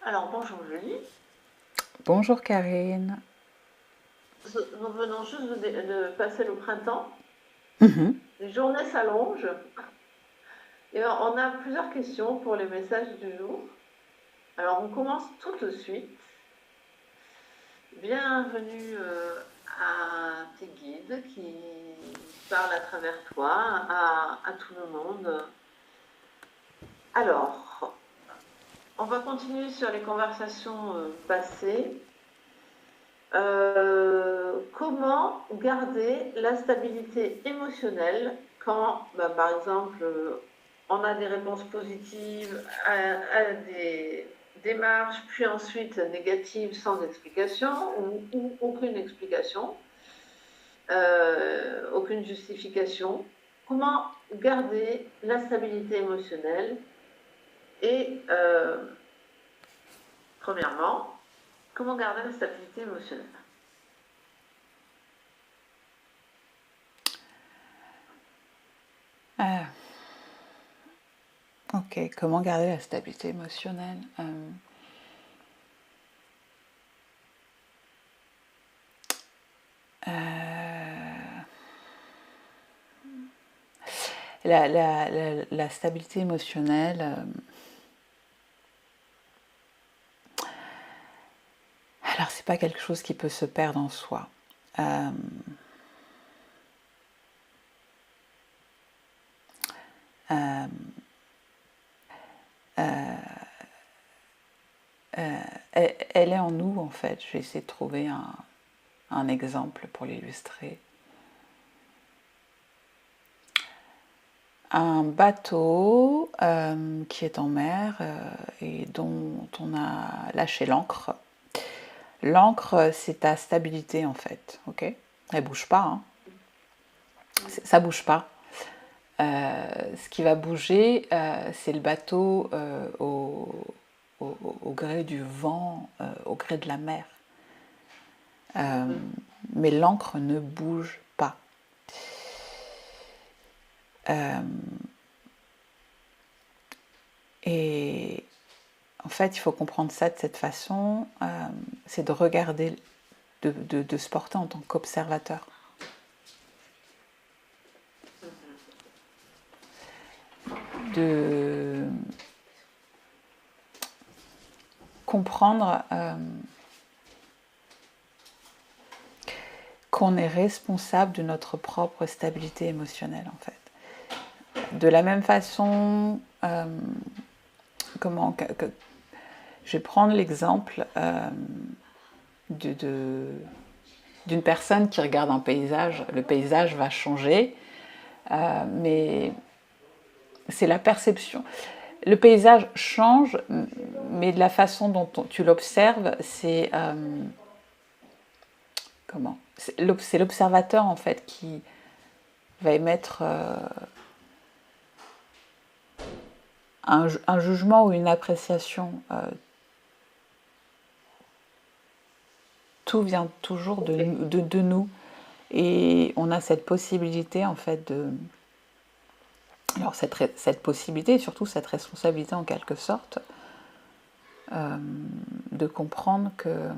Alors bonjour Julie, Bonjour Karine. nous venons juste de passer le printemps, Mhm. les journées s'allongent et on a plusieurs questions pour les messages du jour. Alors on commence tout de suite. Bienvenue à tes guides qui parlent à travers toi, à tout le monde. Alors, on va continuer sur les conversations passées. Comment garder la stabilité émotionnelle quand, par exemple, on a des réponses positives à des démarches, puis ensuite négatives sans explication ou aucune explication, aucune justification. Comment garder la stabilité émotionnelle et, premièrement, comment garder la stabilité émotionnelle? Ah, ok, comment garder la stabilité émotionnelle? Euh, la stabilité émotionnelle, alors c'est pas quelque chose qui peut se perdre en soi. Euh, euh, elle est en nous en fait. Je vais essayer de trouver un exemple pour l'illustrer. Un bateau qui est en mer et dont on a lâché l'ancre. L'ancre, c'est ta stabilité en fait, ok? Elle bouge pas, hein. Ça bouge pas. Ce qui va bouger, c'est le bateau au gré du vent, au gré de la mer. Mais l'ancre ne bouge pas. Et en fait, il faut comprendre ça de cette façon, c'est de regarder, de se porter en tant qu'observateur. De comprendre qu'on est responsable de notre propre stabilité émotionnelle en fait. De la même façon, comment je vais prendre l'exemple d'une personne qui regarde un paysage. Le paysage va changer, mais c'est la perception. Le paysage change, mais de la façon dont tu l'observes, c'est comment? C'est l'observateur en fait qui va émettre un jugement ou une appréciation. Tout vient toujours Ok. de nous. Et on a cette possibilité en fait de... Alors cette possibilité et surtout cette responsabilité en quelque sorte de comprendre que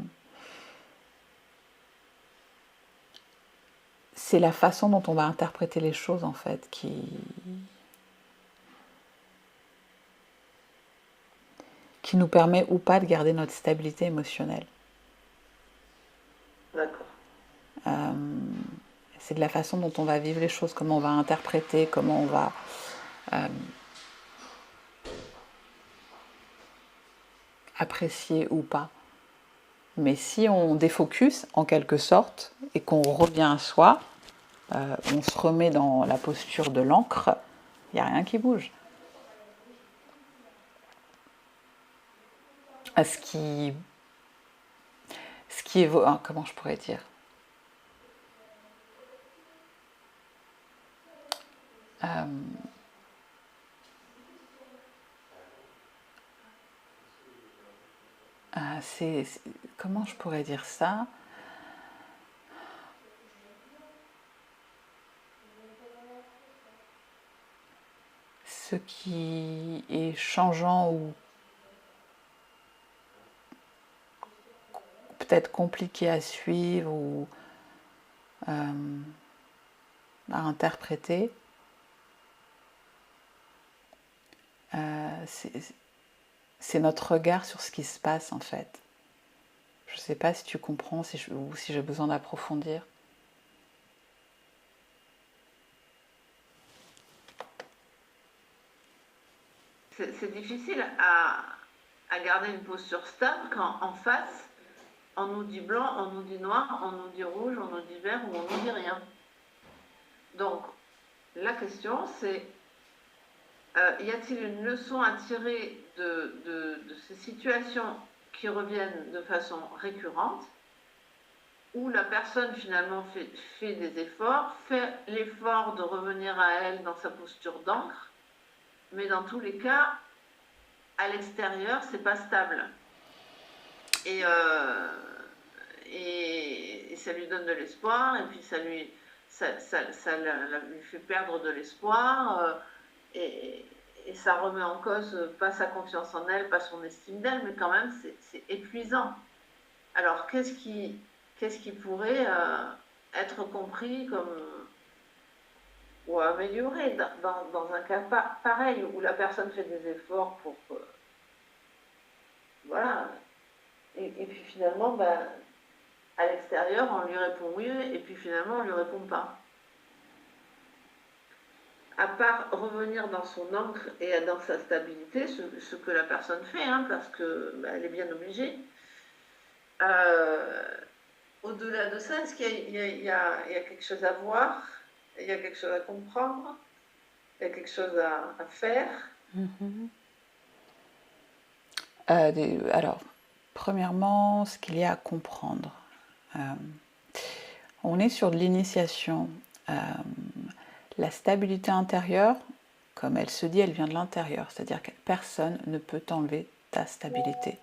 c'est la façon dont on va interpréter les choses en fait qui nous permet ou pas de garder notre stabilité émotionnelle. D'accord. C'est de la façon dont on va vivre les choses, comment on va interpréter, comment on va apprécier ou pas. Mais si on défocus en quelque sorte et qu'on revient à soi, on se remet dans la posture de l'encre, il n'y a rien qui bouge. Ce qui, ce qui est, comment je pourrais dire, comment je pourrais dire ça. Ce qui est changeant ou peut-être compliqué à suivre ou à interpréter, c'est notre regard sur ce qui se passe en fait. Je ne sais pas si tu comprends ou si j'ai besoin d'approfondir. C'est difficile à garder une posture stable quand en face, on nous dit blanc, on nous dit noir, on nous dit rouge, on nous dit vert ou on nous dit rien. Donc, la question c'est, y a-t-il une leçon à tirer de ces situations qui reviennent de façon récurrente, où la personne finalement fait des efforts, fait l'effort de revenir à elle dans sa posture d'encre, mais dans tous les cas, à l'extérieur, c'est pas stable. Et ça lui donne de l'espoir, et puis ça lui fait perdre de l'espoir, et ça remet en cause pas sa confiance en elle, pas son estime d'elle, mais quand même c'est épuisant. Alors qu'est-ce qui pourrait être compris comme ou amélioré dans un cas pareil, où la personne fait des efforts pour voilà, et puis finalement à l'extérieur, on lui répond oui, et puis finalement, on lui répond pas. À part revenir dans son encre et dans sa stabilité, ce que la personne fait, hein, parce qu'elle est bien obligée. Au-delà de ça, est-ce qu'il y a quelque chose à voir? Il y a quelque chose à comprendre? Il y a quelque chose à faire? Alors, premièrement, ce qu'il y a à comprendre. On est sur de l'initiation. La stabilité intérieure, comme elle se dit, elle vient de l'intérieur. C'est-à-dire que personne ne peut t'enlever ta stabilité.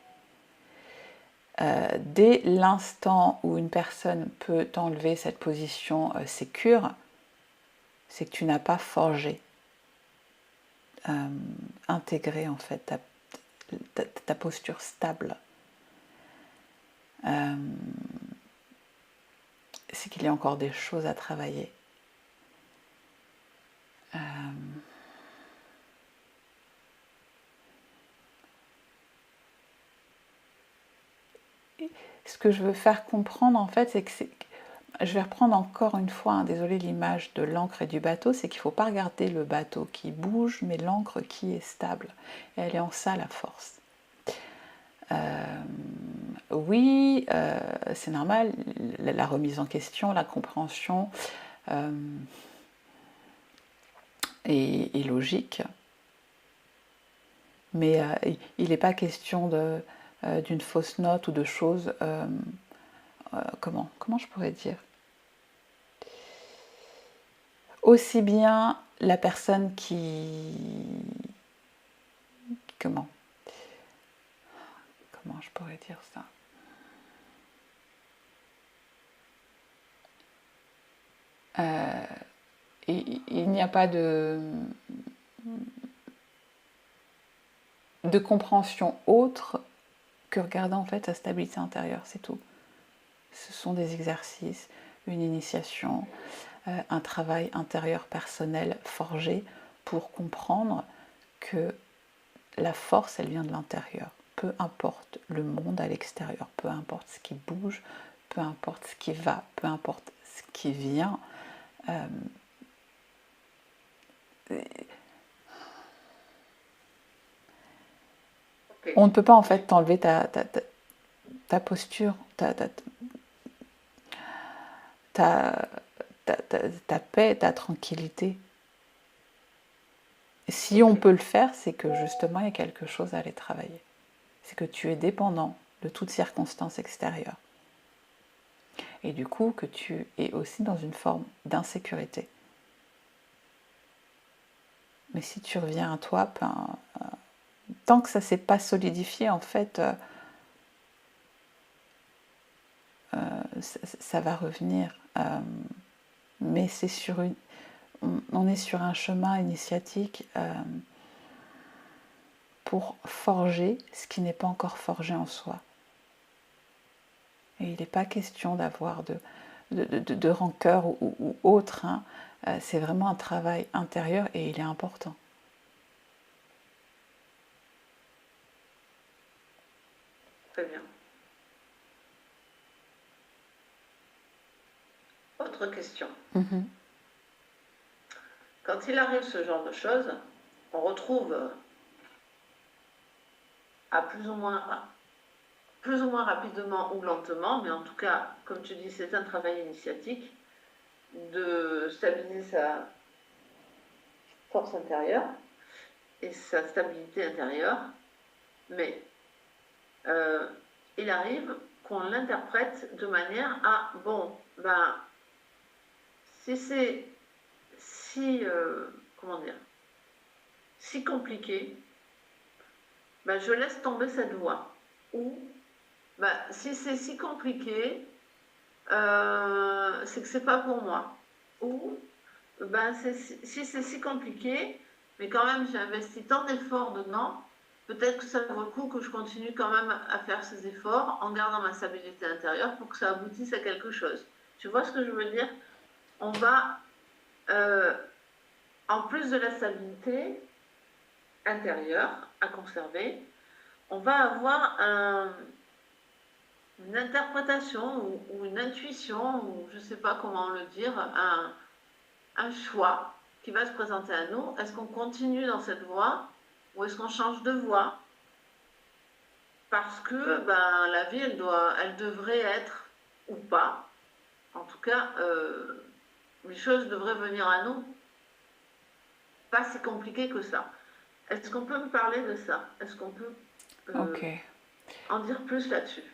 Dès l'instant où une personne peut t'enlever cette position sécure, c'est que tu n'as pas forgé, intégré en fait ta posture stable. C'est qu'il y a encore des choses à travailler. Ce que je veux faire comprendre en fait, c'est que je vais reprendre encore une fois, hein, désolé l'image de l'encre et du bateau, c'est qu'il ne faut pas regarder le bateau qui bouge, mais l'encre qui est stable. Et elle est en ça la force. Oui, c'est normal, la remise en question, la compréhension est logique. Mais il n'est pas question d'une fausse note ou de choses... comment je pourrais dire? Aussi bien la personne qui... Comment je pourrais dire ça? Il n'y a pas de compréhension autre que regarder en fait sa stabilité intérieure, c'est tout. Ce sont des exercices, une initiation, un travail intérieur personnel forgé pour comprendre que la force, elle vient de l'intérieur. Peu importe le monde à l'extérieur, peu importe ce qui bouge, peu importe ce qui va, peu importe ce qui vient. Okay. On ne peut pas en fait t'enlever ta posture, ta paix, ta tranquillité. Si on peut le faire, c'est que justement il y a quelque chose à aller travailler. C'est que tu es dépendant de toute circonstance extérieure. Et du coup que tu es aussi dans une forme d'insécurité. Mais si tu reviens à toi, tant que ça ne s'est pas solidifié, en fait, ça va revenir. Mais c'est on est sur un chemin initiatique pour forger ce qui n'est pas encore forgé en soi. Et il n'est pas question d'avoir de rancœur ou autre. Hein. C'est vraiment un travail intérieur et il est important. Très bien. Autre question. Quand il arrive ce genre de choses, on retrouve à plus ou moins rapidement ou lentement, mais en tout cas, comme tu dis, c'est un travail initiatique de stabiliser sa force intérieure et sa stabilité intérieure, mais il arrive qu'on l'interprète de manière à, bon, ben, si c'est si, comment dire, si compliqué, ben, je laisse tomber cette voie. Ou, ben, si c'est si compliqué, c'est que c'est pas pour moi. Ou, ben, si c'est si compliqué, mais quand même j'ai investi tant d'efforts dedans, peut-être que ça vaut le coup que je continue quand même à faire ces efforts en gardant ma stabilité intérieure pour que ça aboutisse à quelque chose. Tu vois ce que je veux dire? On va, en plus de la stabilité intérieure à conserver, on va avoir une interprétation ou une intuition, ou je ne sais pas comment le dire, un choix qui va se présenter à nous. Est-ce qu'on continue dans cette voie ou est-ce qu'on change de voie? Parce que ben, la vie, elle devrait être, ou pas, en tout cas, les choses devraient venir à nous. Pas si compliqué que ça. Est-ce qu'on peut me parler de ça? Est-ce qu'on peut en dire plus là-dessus?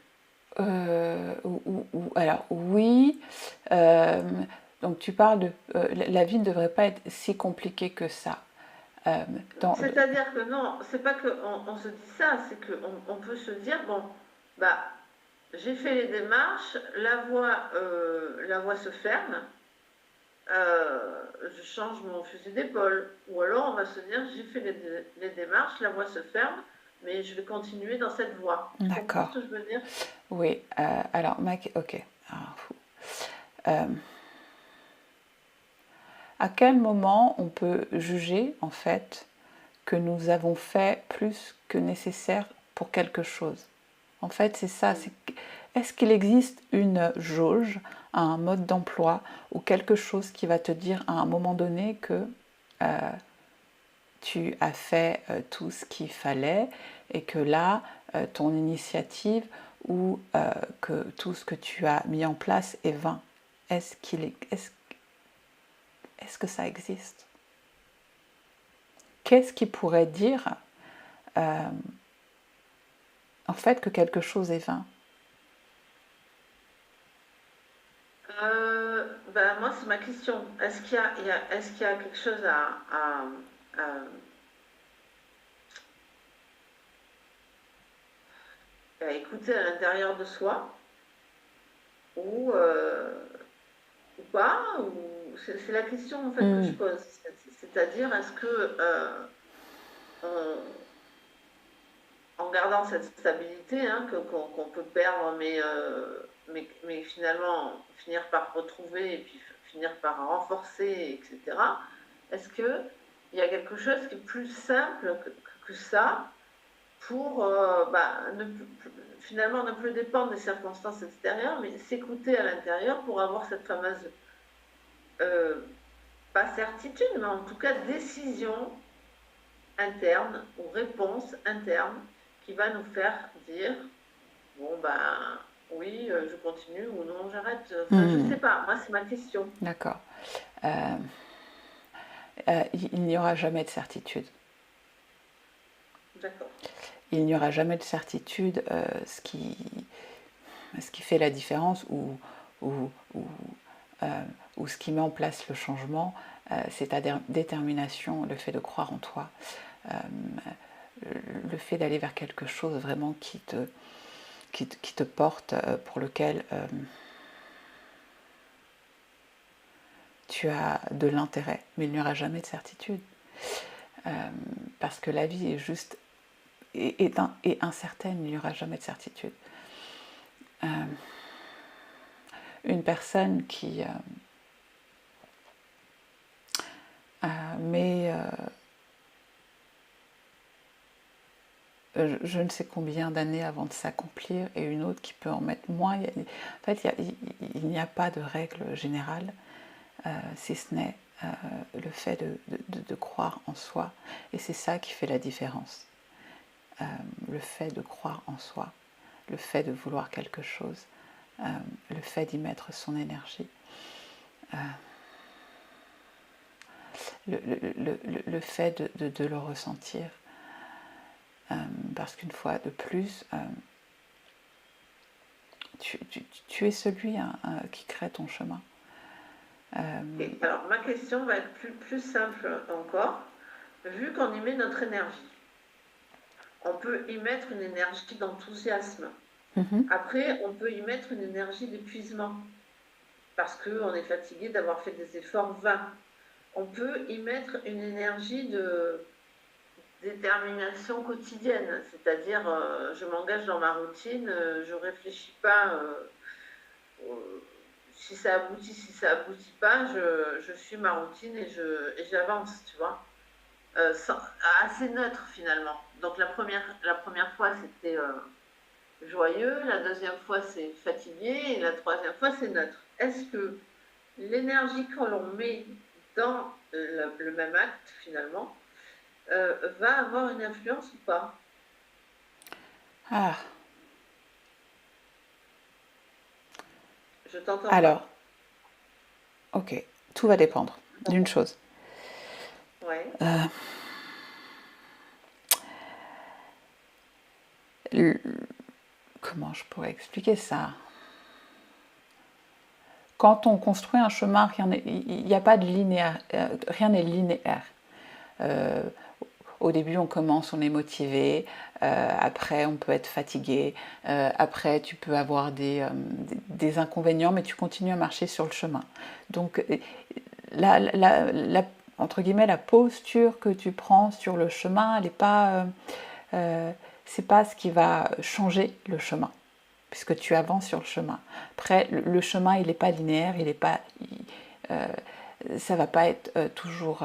Alors oui, donc tu parles de la vie ne devrait pas être si compliquée que ça. C'est-à-dire que non, c'est pas qu'on se dit ça, c'est qu'on peut se dire, bon, bah, j'ai fait les démarches, la voie se ferme, je change mon fusil d'épaule. Ou alors on va se dire, j'ai fait les démarches, la voie se ferme, mais je vais continuer dans cette voie. Tu comprends ce que je veux dire? Oui, alors, ok. À quel moment on peut juger, en fait, que nous avons fait plus que nécessaire pour quelque chose? En fait, c'est ça. Est-ce qu'il existe une jauge, un mode d'emploi ou quelque chose qui va te dire à un moment donné que tu as fait tout ce qu'il fallait et que là, ton initiative ou que tout ce que tu as mis en place est vain? Est-ce que ça existe? Qu'est-ce qui pourrait dire en fait que quelque chose est vain? Ben, moi, c'est ma question. Est-ce qu'il y a quelque chose à écouter à l'intérieur de soi ou pas c'est la question en fait que je pose. C'est-à-dire, est-ce que en gardant cette stabilité hein, qu'on peut perdre, mais finalement finir par retrouver et puis finir par renforcer, etc. Est-ce qu'il y a quelque chose qui est plus simple que ça pour finalement ne plus dépendre des circonstances extérieures, mais s'écouter à l'intérieur pour avoir cette fameuse, pas certitude, mais en tout cas décision interne ou réponse interne qui va nous faire dire bon ben oui je continue ou non j'arrête. Enfin, je sais pas, moi c'est ma question. D'accord. Il n'y aura jamais de certitude. D'accord. Il n'y aura jamais de certitude. Ce qui fait la différence ou ce qui met en place le changement, c'est ta détermination, le fait de croire en toi, le fait d'aller vers quelque chose vraiment qui te porte, pour lequel tu as de l'intérêt, mais il n'y aura jamais de certitude. Parce que la vie est juste est incertaine, il n'y aura jamais de certitude. une personne qui met je ne sais combien d'années avant de s'accomplir et une autre qui peut en mettre moins. En fait, il n'y a pas de règle générale, si ce n'est le fait de croire en soi. Et c'est ça qui fait la différence. Le fait de croire en soi, le fait de vouloir quelque chose, le fait d'y mettre son énergie, le fait de le ressentir. Parce qu'une fois de plus, tu es celui qui crée ton chemin. Et alors, ma question va être plus simple encore. Vu qu'on y met notre énergie, on peut y mettre une énergie d'enthousiasme. Après, on peut y mettre une énergie d'épuisement, parce qu'on est fatigué d'avoir fait des efforts vains. On peut y mettre une énergie de détermination quotidienne, c'est-à-dire je m'engage dans ma routine, je ne réfléchis pas si ça aboutit pas, je suis ma routine et j'avance, tu vois. Assez neutre finalement. Donc la première fois c'était joyeux, la deuxième fois c'est fatigué et la troisième fois c'est neutre. Est-ce que l'énergie que l'on met dans le même acte finalement va avoir une influence ou pas? Ah. Je t'entends Alors, ok, tout va dépendre d'une chose. Ouais. Comment je pourrais expliquer ça? Quand on construit un chemin, il n'y a pas de linéaire, rien n'est linéaire. Au début, on commence, on est motivé. Après, on peut être fatigué. Après, tu peux avoir des inconvénients, mais tu continues à marcher sur le chemin. Donc, entre guillemets, la posture que tu prends sur le chemin, elle n'est pas, c'est pas ce qui va changer le chemin, puisque tu avances sur le chemin. Après, le chemin, il n'est pas linéaire, ça va pas être toujours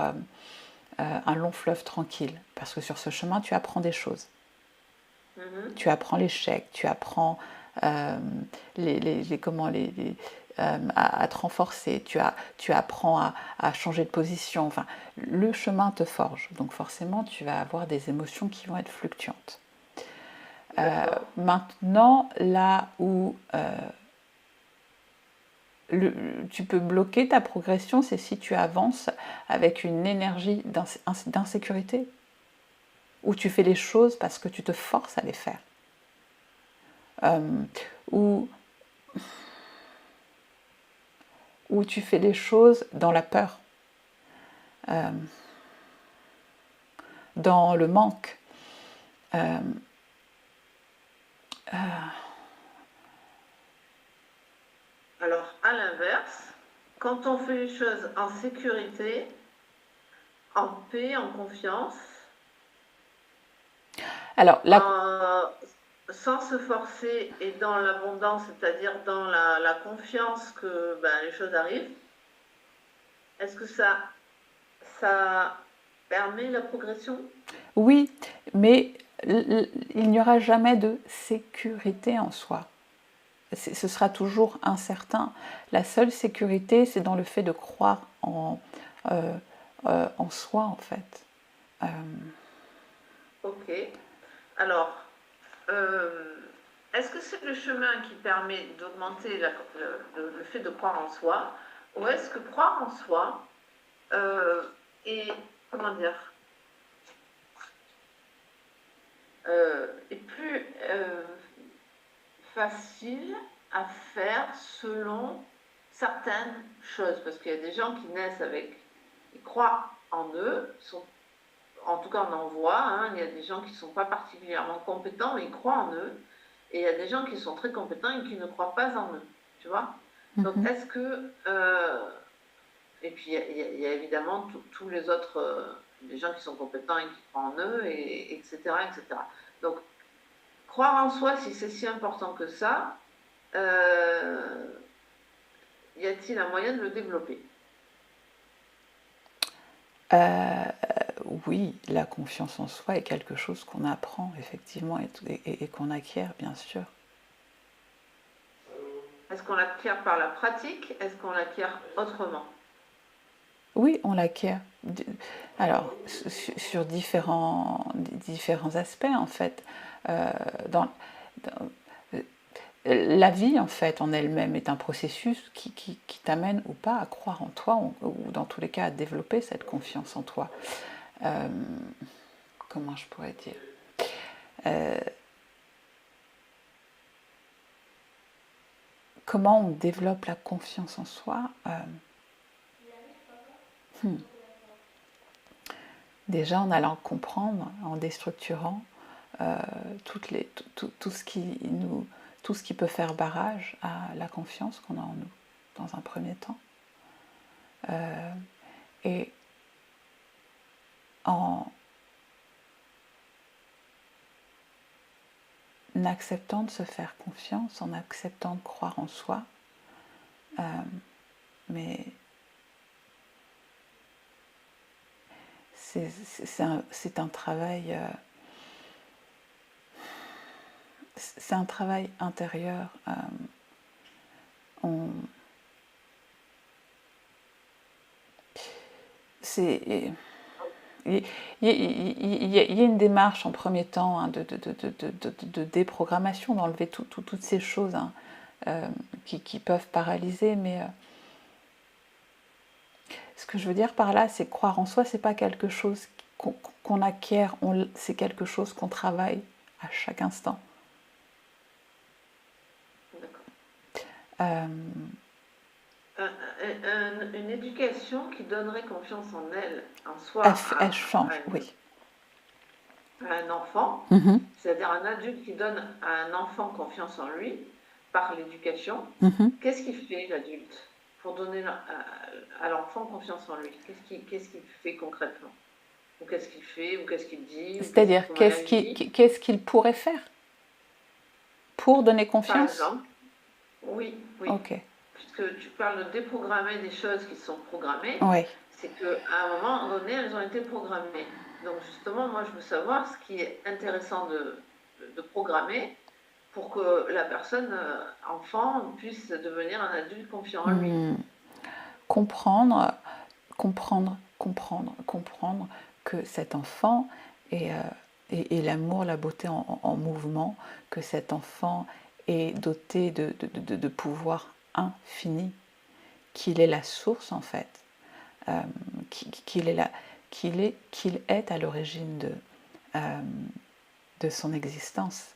un long fleuve tranquille, parce que sur ce chemin, tu apprends des choses. Tu apprends l'échec, tu apprends à te renforcer, tu apprends à changer de position. Enfin, le chemin te forge, donc forcément, tu vas avoir des émotions qui vont être fluctuantes. Maintenant, là où tu peux bloquer ta progression, c'est si tu avances avec une énergie d'insécurité, où tu fais les choses parce que tu te forces à les faire. Où tu fais les choses dans la peur, dans le manque. Alors, à l'inverse, quand on fait les choses en sécurité, en paix, en confiance, alors, sans se forcer et dans l'abondance, c'est-à-dire dans la confiance que les choses arrivent, est-ce que ça permet la progression? Oui, mais il n'y aura jamais de sécurité en soi. Ce sera toujours incertain. La seule sécurité, c'est dans le fait de croire en soi, en fait. Ok. Alors, est-ce que c'est le chemin qui permet d'augmenter le fait de croire en soi, ou est-ce que croire en soi est, comment dire, est plus facile à faire selon certaines choses? Parce qu'il y a des gens qui naissent ils croient en eux, en tout cas on en voit, il y a des gens qui ne sont pas particulièrement compétents, mais ils croient en eux, et il y a des gens qui sont très compétents et qui ne croient pas en eux, tu vois. Donc est-ce que... et puis il y a évidemment tous les autres, les gens qui sont compétents et qui croient en eux, etc., etc. Donc croire en soi, si c'est si important que ça, Y a-t-il un moyen de le développer? Oui, la confiance en soi est quelque chose qu'on apprend effectivement et qu'on acquiert, bien sûr. Est-ce qu'on l'acquiert par la pratique? Est-ce qu'on l'acquiert autrement? Oui, on l'acquiert. Alors, sur différents aspects, en fait. Dans, la vie, en fait, en elle-même, est un processus qui t'amène ou pas à croire en toi, ou dans tous les cas à développer cette confiance en toi. Comment je pourrais dire Comment on développe la confiance en soi Déjà en allant comprendre, en déstructurant tout ce qui peut faire barrage à la confiance qu'on a en nous, dans un premier temps. Et en acceptant de se faire confiance, en acceptant de croire en soi, mais c'est un travail intérieur. Il y a une démarche en premier temps de déprogrammation, d'enlever toutes ces choses qui peuvent paralyser, mais ce que je veux dire par là, c'est que croire en soi, c'est pas quelque chose qu'on acquiert, c'est quelque chose qu'on travaille à chaque instant. Une éducation qui donnerait confiance en elle, en soi, elle change, oui. À un enfant, c'est-à-dire un adulte qui donne à un enfant confiance en lui par l'éducation. Qu'est-ce qu'il fait l'adulte pour donner à l'enfant confiance en lui? Qu'est-ce qu'il fait concrètement? Ou qu'est-ce qu'il fait? Ou qu'est-ce qu'il dit? C'est-à-dire, qu'est-ce qu'il pourrait faire pour donner confiance? Par exemple, oui. Ok. Puisque tu parles de déprogrammer des choses qui sont programmées, oui. C'est qu'à un moment donné, elles ont été programmées. Donc justement, moi, je veux savoir ce qui est intéressant de programmer pour que la personne, enfant, puisse devenir un adulte confiant en lui. Comprendre que cet enfant est l'amour, la beauté en mouvement, que cet enfant est doté de pouvoirs infinis, qu'il est la source en fait, qu'il est à l'origine de son existence,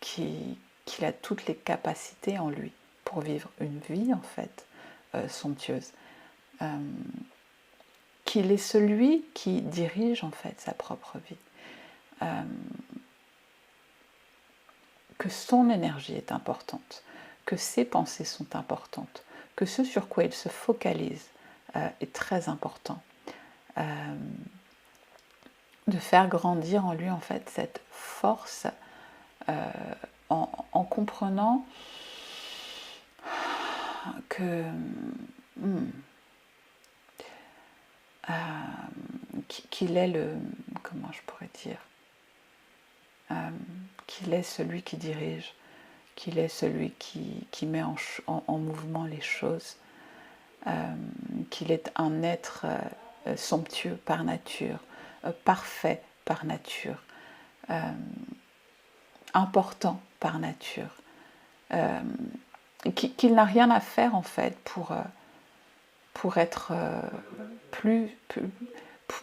qu'il a toutes les capacités en lui pour vivre une vie en fait somptueuse, qu'il est celui qui dirige en fait sa propre vie, que son énergie est importante, que ses pensées sont importantes, que ce sur quoi il se focalise est très important, de faire grandir en lui en fait cette force en comprenant que qu'il est comment je pourrais dire, qu'il est celui qui dirige, qu'il est celui qui met en mouvement les choses, qu'il est un être somptueux par nature, parfait par nature, important par nature, qu'il n'a rien à faire en fait pour être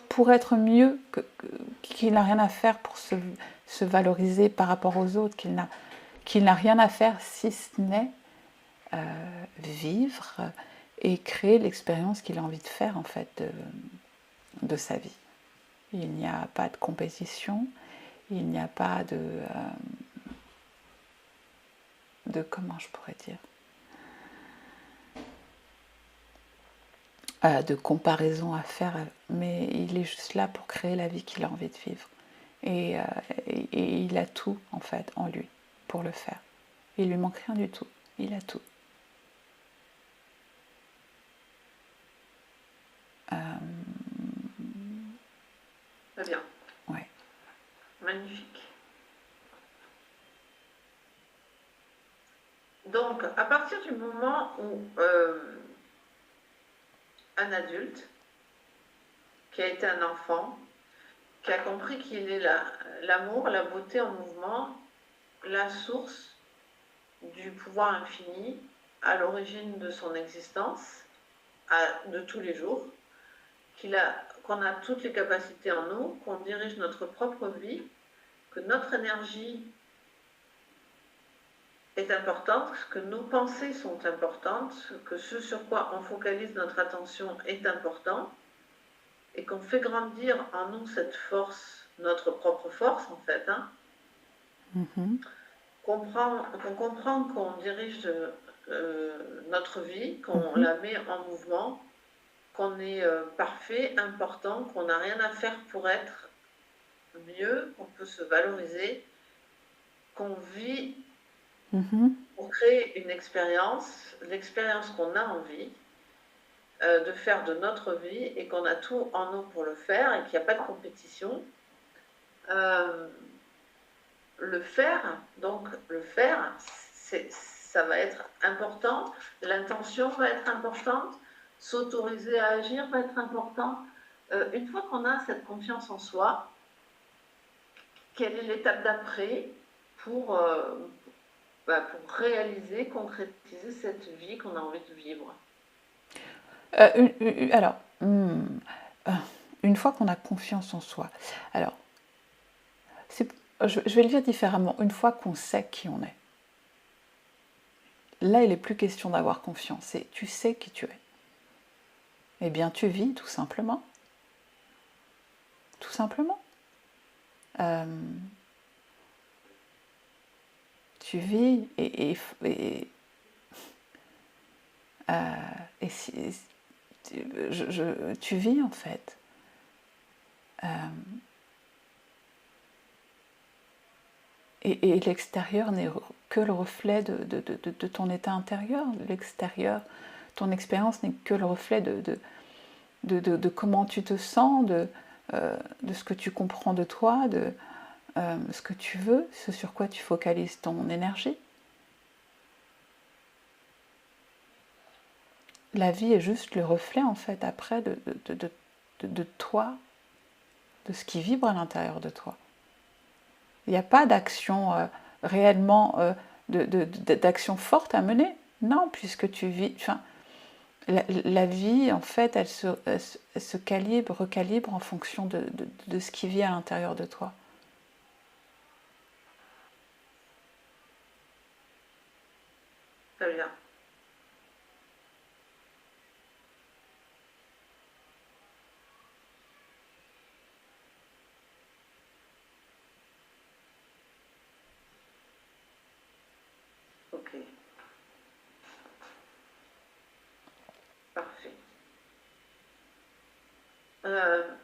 pour être mieux, qu'il n'a rien à faire pour se valoriser par rapport aux autres, qu'il n'a rien à faire si ce n'est vivre et créer l'expérience qu'il a envie de faire en fait de sa vie. Il n'y a pas de compétition, il n'y a pas de comment je pourrais dire, de comparaison à faire, mais il est juste là pour créer la vie qu'il a envie de vivre. Et il a tout en fait en lui pour le faire. Il lui manque rien du tout, il a tout. Très bien. Ouais. Magnifique. Donc, à partir du moment où un adulte qui a été un enfant, qui a compris qu'il est l'amour, la beauté en mouvement, la source du pouvoir infini à l'origine de son existence, de tous les jours, qu'on a toutes les capacités en nous, qu'on dirige notre propre vie, que notre énergie est importante, que nos pensées sont importantes, que ce sur quoi on focalise notre attention est important, et qu'on fait grandir en nous cette force, notre propre force en fait, hein, qu'on comprend qu'on dirige notre vie, qu'on la met en mouvement, qu'on est parfait, important, qu'on n'a rien à faire pour être mieux, qu'on peut se valoriser, qu'on vit pour créer une expérience, l'expérience qu'on a envie de faire de notre vie et qu'on a tout en nous pour le faire et qu'il n'y a pas de compétition. Le faire, ça va être important, l'intention va être importante, s'autoriser à agir va être important. Une fois qu'on a cette confiance en soi, quelle est l'étape d'après pour réaliser, concrétiser cette vie qu'on a envie de vivre? Alors, une fois qu'on a confiance en soi, alors, je vais le dire différemment, une fois qu'on sait qui on est, là il n'est plus question d'avoir confiance, c'est tu sais qui tu es. Eh bien tu vis tout simplement. Tout simplement. Tu vis tu vis en fait. Et l'extérieur n'est que le reflet de ton état intérieur. L'extérieur, ton expérience n'est que le reflet de comment tu te sens, de ce que tu comprends de toi, de ce que tu veux, ce sur quoi tu focalises ton énergie. La vie est juste le reflet en fait après de toi, de ce qui vibre à l'intérieur de toi. Il n'y a pas d'action réellement, d'action forte à mener. Non, puisque tu vis... Enfin, la vie, en fait, elle se calibre, recalibre en fonction de ce qui vit à l'intérieur de toi. Très bien. Ok. Parfait.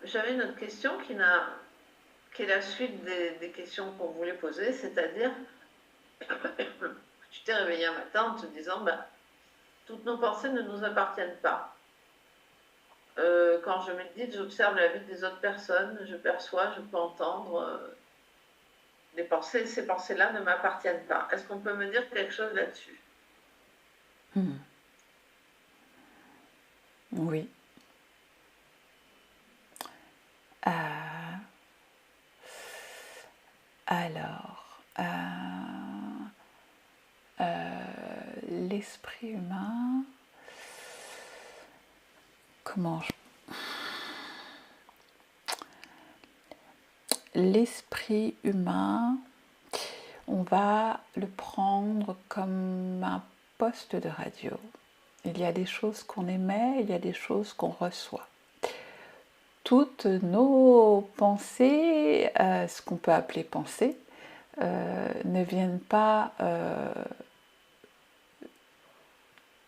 J'avais une autre question qui est la suite des questions qu'on voulait poser, c'est-à-dire, tu t'es réveillé un matin en te disant, toutes nos pensées ne nous appartiennent pas. Quand je médite, j'observe la vie des autres personnes, je perçois, je peux entendre des pensées, ces pensées-là ne m'appartiennent pas. Est-ce qu'on peut me dire quelque chose là-dessus? Oui. Alors, l'esprit humain, comment l'esprit humain, on va le prendre comme un poste de radio. Il y a des choses qu'on émet, il y a des choses qu'on reçoit. Toutes nos pensées, ce qu'on peut appeler pensées, ne viennent pas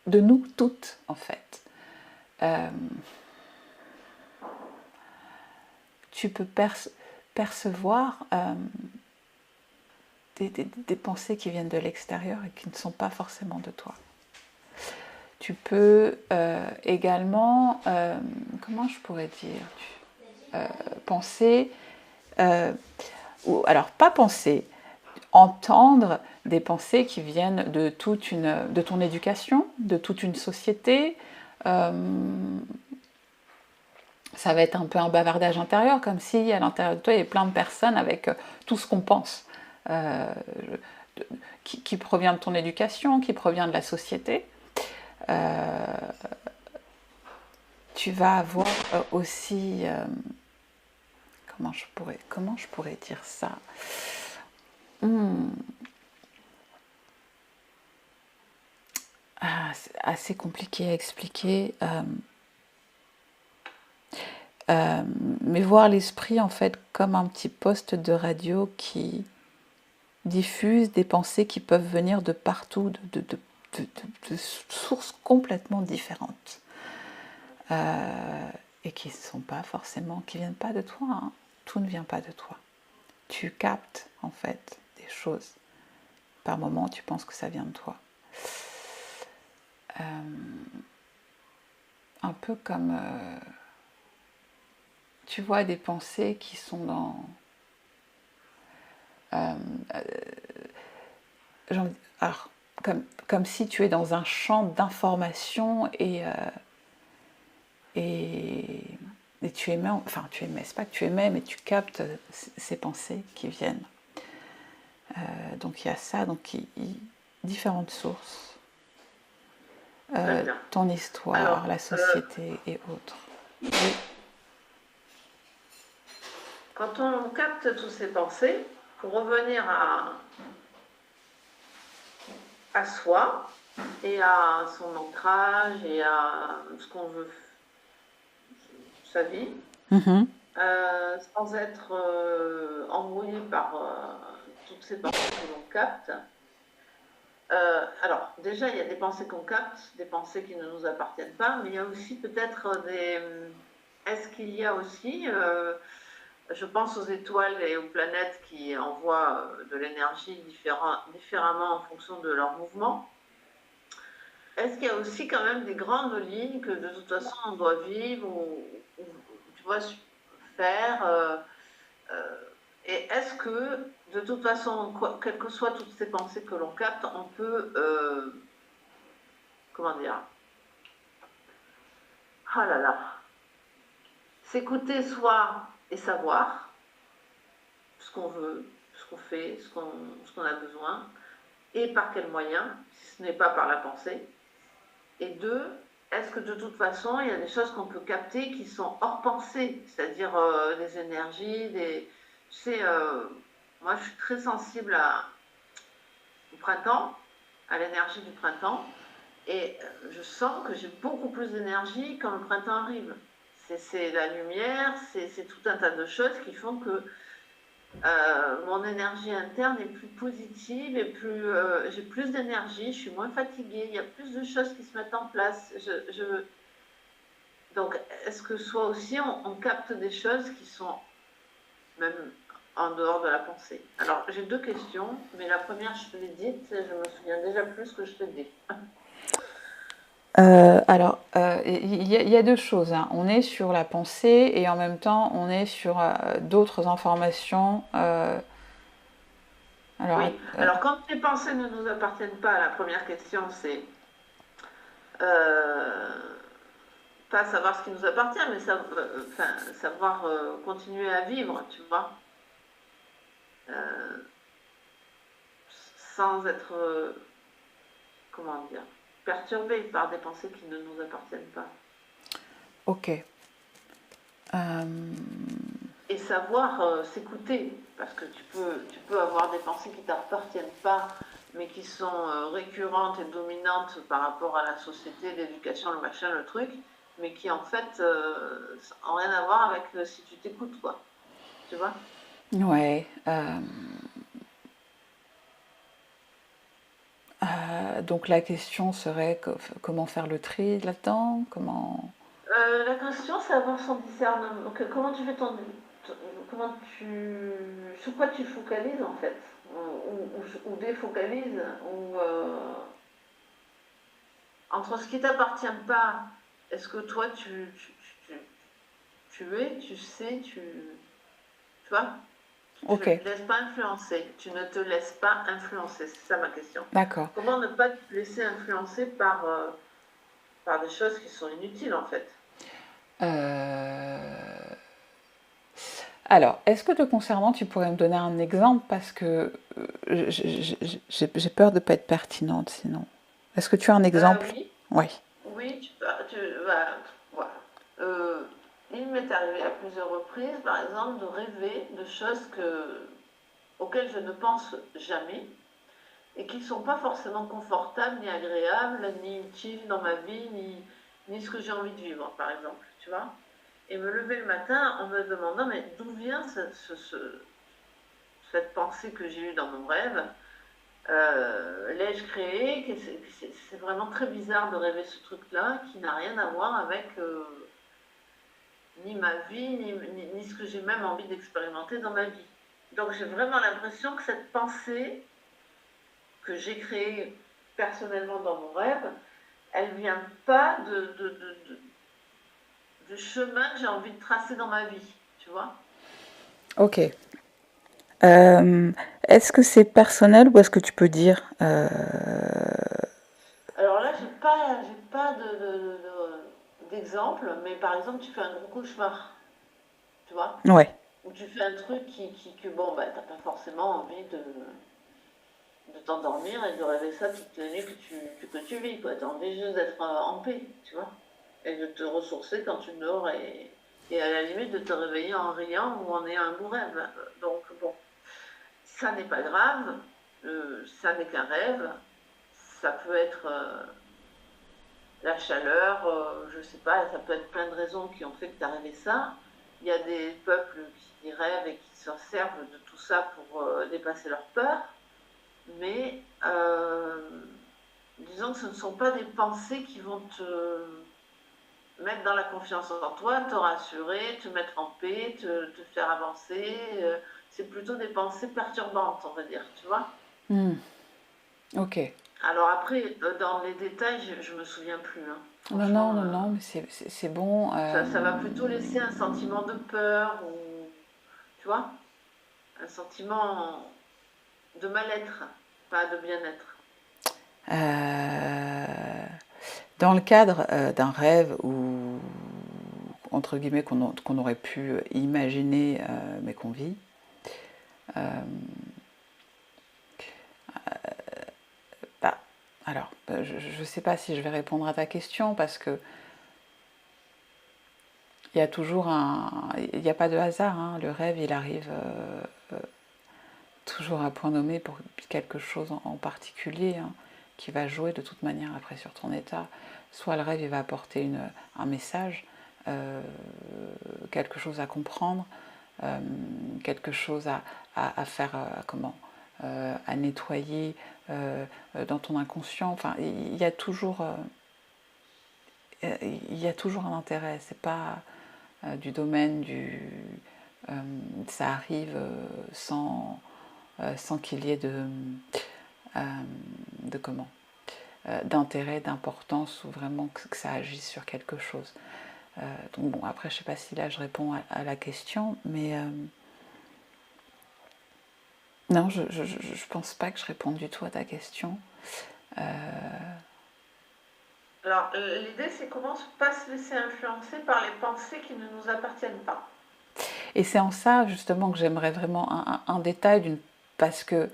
de nous toutes, en fait. Tu peux percevoir des pensées qui viennent de l'extérieur et qui ne sont pas forcément de toi. Tu peux également, comment je pourrais dire, penser, ou alors pas penser, entendre des pensées qui viennent de de ton éducation, de toute une société. Euh, ça va être un peu un bavardage intérieur, comme si à l'intérieur de toi il y avait plein de personnes avec tout ce qu'on pense, euh, qui provient de ton éducation, qui provient de la société. Euh, tu vas avoir aussi, comment je pourrais dire ça. C'est assez compliqué à expliquer. Mais voir l'esprit en fait comme un petit poste de radio qui diffuse des pensées qui peuvent venir de partout, de sources complètement différentes, et qui ne sont pas forcément, qui viennent pas de toi, hein. Tout ne vient pas de toi. Tu captes en fait des choses. Par moments, tu penses que ça vient de toi. Un peu comme, tu vois, des pensées qui sont dans... alors, comme si tu es dans un champ d'information et tu émets, enfin tu émets, c'est pas que tu émets, mais tu captes ces pensées qui viennent. Donc il y a ça, donc différentes sources, ton histoire, Alors, la société et autres. Oui. quand on capte toutes ces pensées, pour revenir à soi et à son ancrage et à ce qu'on veut, sa vie, sans être embrouillé par toutes ces pensées que l'on capte. Alors, déjà, il y a des pensées qu'on capte, des pensées qui ne nous appartiennent pas, mais il y a aussi peut-être des... Est-ce qu'il y a aussi... je pense aux étoiles et aux planètes qui envoient de l'énergie différemment en fonction de leur mouvement. Est-ce qu'il y a aussi quand même des grandes lignes que de toute façon on doit vivre ou tu vois, faire et est-ce que de toute façon, quelles que soient toutes ces pensées que l'on capte, on peut, comment dire, ah là là, s'écouter soi et savoir ce qu'on veut, ce qu'on fait, ce qu'on a besoin, et par quels moyens, si ce n'est pas par la pensée. Et deux, est-ce que de toute façon, il y a des choses qu'on peut capter qui sont hors pensée, c'est-à-dire des énergies, des... Tu sais, moi je suis très sensible au printemps, à l'énergie du printemps, et je sens que j'ai beaucoup plus d'énergie quand le printemps arrive. C'est la lumière, c'est tout un tas de choses qui font que mon énergie interne est plus positive et j'ai plus d'énergie, je suis moins fatiguée, il y a plus de choses qui se mettent en place. Donc, est-ce que soit aussi on capte des choses qui sont même en dehors de la pensée? Alors, j'ai deux questions, mais la première, je te l'ai dite, je me souviens déjà plus que je te dis. Alors, y a deux choses, hein. On est sur la pensée et en même temps, on est sur d'autres informations. Alors, oui, alors quand les pensées ne nous appartiennent pas, la première question, c'est pas savoir ce qui nous appartient, mais savoir continuer à vivre, tu vois, sans être, comment dire, perturbé par des pensées qui ne nous appartiennent pas. ok. Et savoir s'écouter, parce que tu peux avoir des pensées qui ne t'appartiennent pas, mais qui sont récurrentes et dominantes par rapport à la société, l'éducation, le machin, le truc, mais qui en fait n'ont rien à voir avec si tu t'écoutes, quoi. Tu vois? Ouais. Donc la question serait comment faire le tri là-dedans, comment... La question, c'est avoir son discernement. Donc, comment tu fais comment sur quoi tu focalises en fait, ou défocalises, ou entre ce qui t'appartient pas, est-ce que toi tu es, tu sais, tu vois, tu Ok, ne te laisses pas influencer, tu ne te laisses pas influencer, c'est ça ma question. d'accord. Comment ne pas te laisser influencer par des choses qui sont inutiles en fait? Euh, Alors, est-ce que te concernant, tu pourrais me donner un exemple parce que j'ai peur de ne pas être pertinente sinon. Est-ce que tu as un exemple? Oui, Oui. oui, voilà. Euh, il m'est arrivé à plusieurs reprises, par exemple, de rêver de choses auxquelles je ne pense jamais et qui ne sont pas forcément confortables, ni agréables, ni utiles dans ma vie, ni ce que j'ai envie de vivre, par exemple, tu vois. Et me lever le matin en me demandant, mais d'où vient cette pensée que j'ai eue dans mon rêve? L'ai-je créée? C'est vraiment très bizarre de rêver ce truc-là qui n'a rien à voir avec ni ma vie, ni ce que j'ai même envie d'expérimenter dans ma vie. Donc j'ai vraiment l'impression que cette pensée que j'ai créée personnellement dans mon rêve, elle vient pas du chemin que j'ai envie de tracer dans ma vie, tu vois. Ok. Est-ce que c'est personnel ou est-ce que tu peux dire Alors là, j'ai pas d'exemple, mais par exemple, tu fais un gros cauchemar, tu vois, Ouais. ou tu fais un truc que bon, bah, t'as pas forcément envie de t'endormir et de rêver ça toute la nuit que tu vis, quoi. T'as envie juste d'être en paix, tu vois, et de te ressourcer quand tu dors et à la limite de te réveiller en riant ou en ayant un beau rêve. Donc bon, ça n'est pas grave, ça n'est qu'un rêve, ça peut être la chaleur, je sais pas, ça peut être plein de raisons qui ont fait que tu as rêvé ça. Il y a des peuples qui rêvent et qui s'en servent de tout ça pour dépasser leur peur, mais disons que ce ne sont pas des pensées qui vont te mettre dans la confiance en toi, te rassurer, te mettre en paix, te faire avancer. C'est plutôt des pensées perturbantes, on va dire, tu vois. Hmm. Ok. Alors après, dans les détails, je me souviens plus, hein. Non, non, Franchement. non, non, mais c'est bon. Ça va plutôt laisser un sentiment de peur ou, tu vois, un sentiment de mal-être, pas de bien-être. Euh, Dans le cadre d'un rêve ou entre guillemets qu'on aurait pu imaginer mais qu'on vit, euh, bah, alors je ne sais pas si je vais répondre à ta question parce que il y a toujours il n'y a pas de hasard, hein. Le rêve il arrive toujours à point nommé pour quelque chose en particulier, hein, qui va jouer de toute manière après sur ton état. Soit le rêve il va apporter un message, euh, quelque chose à comprendre, quelque chose à faire, à nettoyer dans ton inconscient. Enfin, il y a toujours un intérêt. C'est pas du domaine euh, ça arrive sans qu'il y ait euh, de comment d'intérêt, d'importance ou vraiment que ça agisse sur quelque chose. Donc bon, après, je sais pas si là je réponds à la question, mais non, je pense pas que je réponde du tout à ta question. Alors, l'idée, c'est comment ne pas se laisser influencer par les pensées qui ne nous appartiennent pas. Et c'est en ça, justement, que j'aimerais vraiment un détail parce que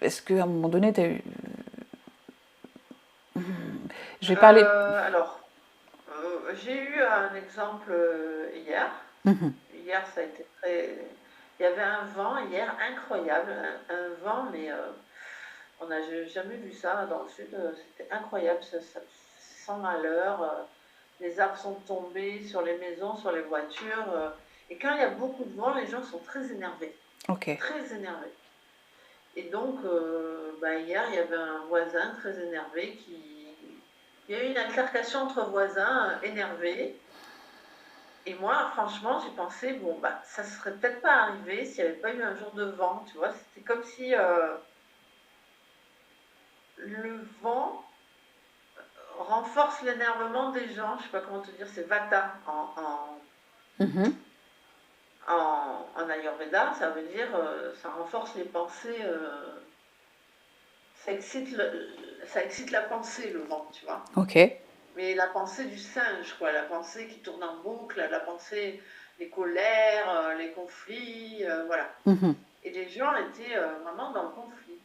est-ce qu'à un moment donné, tu as eu. Je vais parler. Alors, j'ai eu un exemple hier. Hier, ça a été très. Il y avait un vent hier incroyable, un vent, mais on n'a jamais vu ça dans le sud. C'était incroyable, sans malheur. Les arbres sont tombés sur les maisons, sur les voitures. Et quand il y a beaucoup de vent, les gens sont très énervés. Ok. Très énervés. Et donc, hier, il y avait un voisin très énervé Il y a eu une altercation entre voisins énervés. Et moi, franchement, j'ai pensé, bon, bah, ça serait peut-être pas arrivé s'il n'y avait pas eu un jour de vent, tu vois. C'était comme si le vent renforce l'énervement des gens. Je sais pas comment te dire, c'est Vata Mhm. en Ayurveda. Ça veut dire, ça renforce les pensées, ça excite, ça excite la pensée, le vent, tu vois. Ok. Mais la pensée du singe, quoi, la pensée qui tourne en boucle, la pensée, les colères, les conflits, voilà. Mhm. Et les gens étaient vraiment dans le conflit.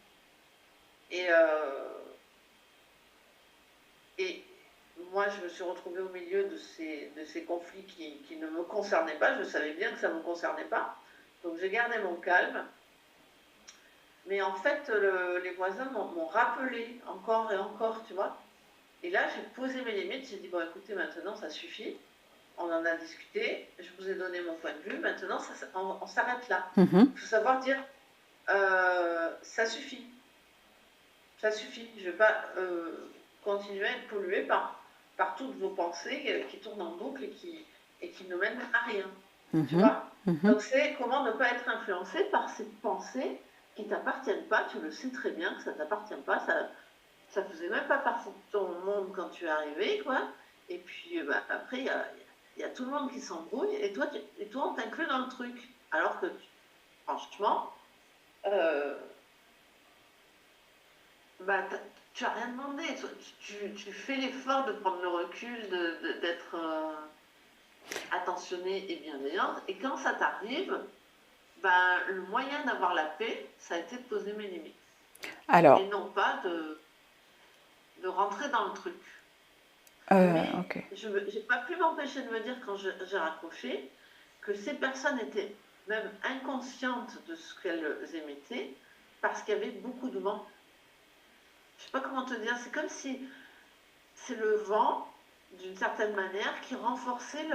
Et, euh, et moi, je me suis retrouvée au milieu de ces conflits qui ne me concernaient pas. Je savais bien que ça ne me concernait pas. Donc j'ai gardé mon calme. Mais en fait, les voisins m'ont rappelé encore et encore, tu vois. Et là, j'ai posé mes limites. J'ai dit, bon, écoutez, maintenant, ça suffit. On en a discuté. Je vous ai donné mon point de vue. Maintenant, on s'arrête là. Mhm. Il faut savoir dire, ça suffit. Ça suffit. Je ne vais pas continuer à être polluée par toutes vos pensées qui tournent en boucle et qui ne mènent à rien. Tu Mhm. vois. Mhm. Donc, c'est comment ne pas être influencé par ces pensées qui ne t'appartiennent pas. Tu le sais très bien que ça ne t'appartient pas. Ça ne faisait même pas partie de ton monde quand tu es arrivé, quoi. Et puis, après, il y a tout le monde qui s'embrouille et toi, on t'inclut dans le truc. Alors que, franchement, euh, bah, tu n'as rien demandé. Tu fais l'effort de prendre le recul, d'être attentionnée et bienveillante. Et quand ça t'arrive, ben, le moyen d'avoir la paix, ça a été de poser mes limites. Et Alors, non pas de rentrer dans le truc. Mais ok. je n'ai pas pu m'empêcher de me dire quand j'ai raccroché que ces personnes étaient même inconscientes de ce qu'elles émettaient parce qu'il y avait beaucoup de vent. Je ne sais pas comment te dire, c'est comme si c'est le vent, d'une certaine manière, qui renforçait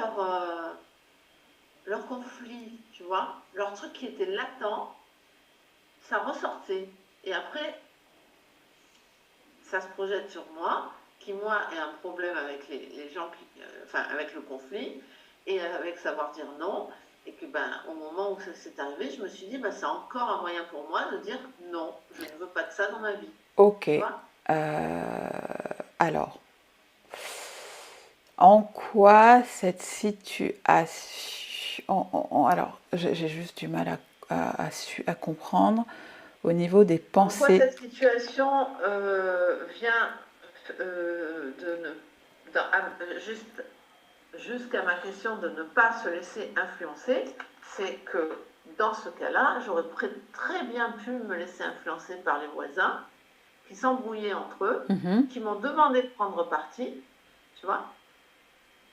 leur conflit, tu vois. Leur truc qui était latent, ça ressortait. Et après, ça se projette sur moi, qui moi ai un problème avec les gens, enfin avec le conflit, et avec savoir dire non. Et que ben, au moment où ça s'est arrivé, je me suis dit, ben, c'est encore un moyen pour moi de dire non, je ne veux pas de ça dans ma vie. Ok. Tu vois. Alors, en quoi cette situation... alors, j'ai juste du mal à comprendre au niveau des En quoi pensées. cette situation vient juste jusqu'à ma question de ne pas se laisser influencer, c'est que dans ce cas-là, j'aurais très bien pu me laisser influencer par les voisins qui s'embrouillaient entre eux, Mhm. qui m'ont demandé de prendre parti, tu vois.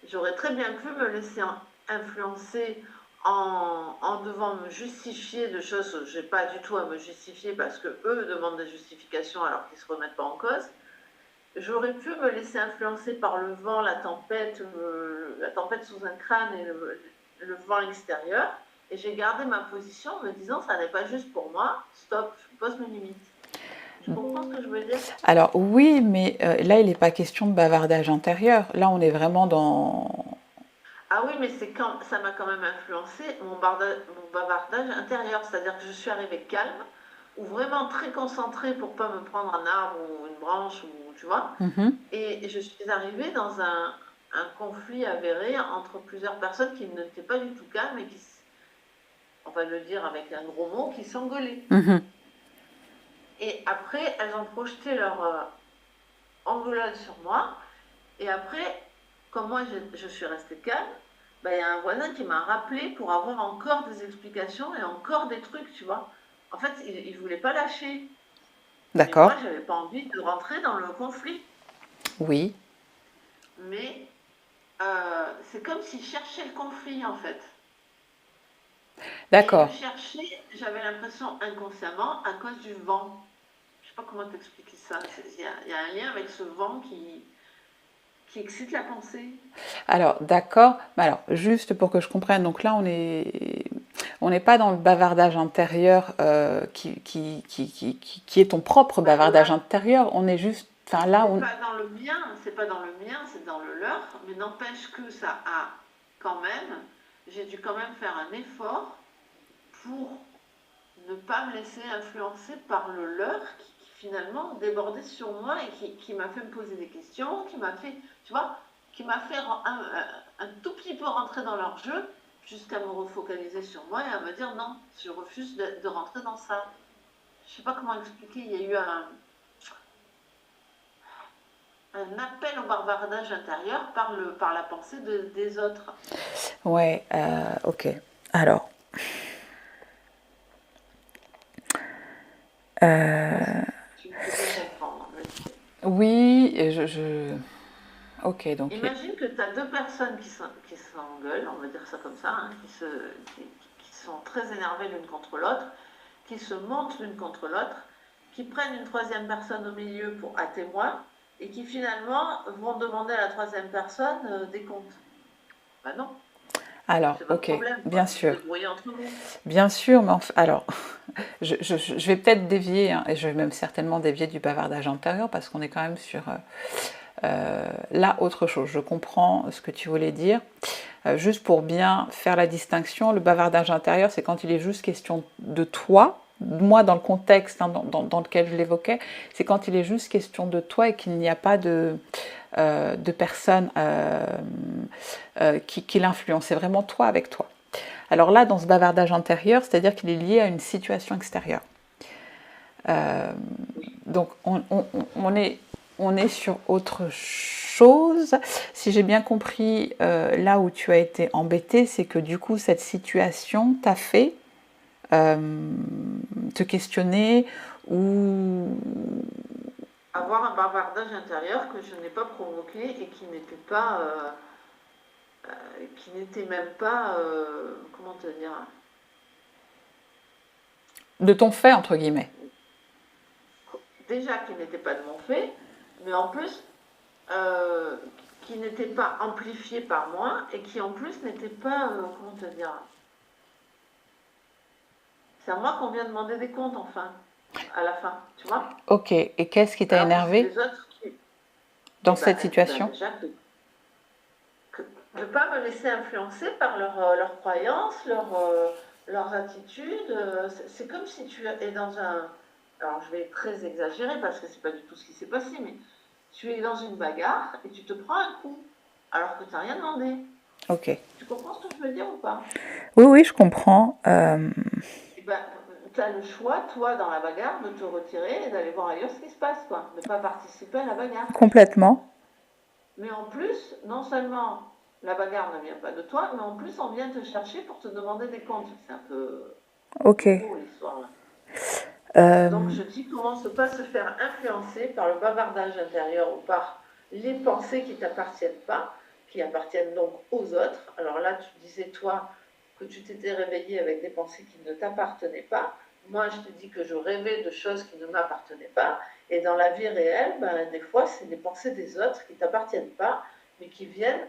J'aurais très bien pu me laisser influencer en devant me justifier de choses que je n'ai pas du tout à me justifier parce que eux demandent des justifications alors qu'ils ne se remettent pas en cause. J'aurais pu me laisser influencer par le vent, la tempête sous un crâne et le vent extérieur. Et j'ai gardé ma position en me disant, ça n'est pas juste pour moi, stop, je pose mes limites. Tu comprends ce que je veux dire? Alors oui, mais là, il n'est pas question de bavardage intérieur. Là, on est vraiment dans... Ah oui, mais c'est quand ça m'a quand même influencé mon bavardage intérieur. C'est-à-dire que je suis arrivée calme, ou vraiment très concentrée pour pas me prendre un arbre ou une branche, ou tu vois. Mhm. Et je suis arrivée dans un conflit avéré entre plusieurs personnes qui n'étaient pas du tout calmes et qui, on va le dire avec un gros mot, qui s'engueulaient. Mhm. Et après, elles ont projeté leur engueulade sur moi. Et après, comme moi je suis restée calme, ben, y a un voisin qui m'a rappelé pour avoir encore des explications et encore des trucs, tu vois. En fait, il ne voulait pas lâcher. Mais moi, D'accord. je n'avais pas envie de rentrer dans le conflit. Oui. Mais c'est comme s'il cherchait le conflit, en fait. Et il le D'accord. cherchait, j'avais l'impression inconsciemment, à cause du vent. Je ne sais pas comment t'expliquer ça. Il y a un lien avec ce vent qui excite la pensée. Alors, d'accord. Alors, juste pour que je comprenne, donc là, on n'est pas dans le bavardage intérieur qui est ton propre Ben, bavardage là, intérieur. On est juste... Enfin, là, c'est on... pas dans le mien, c'est pas dans le mien, c'est dans le leur, mais n'empêche que ça a quand même, j'ai dû quand même faire un effort pour ne pas me laisser influencer par le leur qui finalement débordé sur moi et qui m'a fait me poser des questions, qui m'a fait, tu vois, qui m'a fait un tout petit peu rentrer dans leur jeu jusqu'à me refocaliser sur moi et à me dire non, je refuse de rentrer dans ça. Je sais pas comment expliquer, il y a eu un appel au bavardage intérieur par la pensée des autres. Ouais, ok. Alors, Tu me fais bien comprendre. oui, ok, donc, Imagine que tu as deux personnes qui s'engueulent, on va dire ça comme ça, hein, qui sont très énervées l'une contre l'autre, qui se montent l'une contre l'autre, qui prennent une troisième personne au milieu pour à témoin et qui finalement vont demander à la troisième personne des comptes. Ben non, alors, c'est votre ok, problème, quoi. bien Vous sûr. vous débrouillez entre vous. Bien sûr, mais alors, je vais peut-être dévier, hein, et je vais même certainement dévier du bavardage intérieur parce qu'on est quand même sur là autre chose. Je comprends ce que tu voulais dire. Juste pour bien faire la distinction, le bavardage intérieur, c'est quand il est juste question de toi. Moi, dans le contexte hein, dans lequel je l'évoquais, c'est quand il est juste question de toi et qu'il n'y a pas de personne qui l'influence. C'est vraiment toi avec toi. Alors là, dans ce bavardage intérieur, c'est-à-dire qu'il est lié à une situation extérieure. Donc on est sur autre chose. Si j'ai bien compris, là où tu as été embêté, c'est que du coup cette situation t'a fait te questionner ou Avoir un bavardage intérieur que je n'ai pas provoqué et qui n'était même pas, comment te dire, de ton fait entre guillemets. déjà qui n'était pas de mon fait, mais en plus euh, qui n'était pas amplifié par moi et qui en plus n'était pas, comment te dire, c'est à moi qu'on vient demander des comptes enfin, à la fin, tu vois. Ok, et qu'est-ce qui t'a Alors que c'est énervé les autres qui, dans eh ben, cette situation? déjà de ne pas me laisser influencer par leurs croyances, leurs attitudes. C'est comme si tu es dans un... Alors je vais très exagérer parce que c'est pas du tout ce qui s'est passé, mais tu es dans une bagarre et tu te prends un coup alors que tu n'as rien demandé. Ok. Tu comprends ce que je veux dire ou pas? Oui, oui, je comprends. Eh ben, tu as le choix, toi, dans la bagarre, de te retirer et d'aller voir ailleurs ce qui se passe, quoi. De ne pas participer à la bagarre. Complètement. Mais en plus, non seulement la bagarre ne vient pas de toi, mais en plus on vient te chercher pour te demander des comptes. C'est un peu Ok. bobo l'histoire là. Donc je dis comment ne pas se faire influencer par le bavardage intérieur ou par les pensées qui ne t'appartiennent pas, qui appartiennent donc aux autres. Alors là, tu disais toi que tu t'étais réveillé avec des pensées qui ne t'appartenaient pas. Moi, je te dis que je rêvais de choses qui ne m'appartenaient pas. Et dans la vie réelle, ben, des fois, c'est des pensées des autres qui ne t'appartiennent pas, mais qui viennent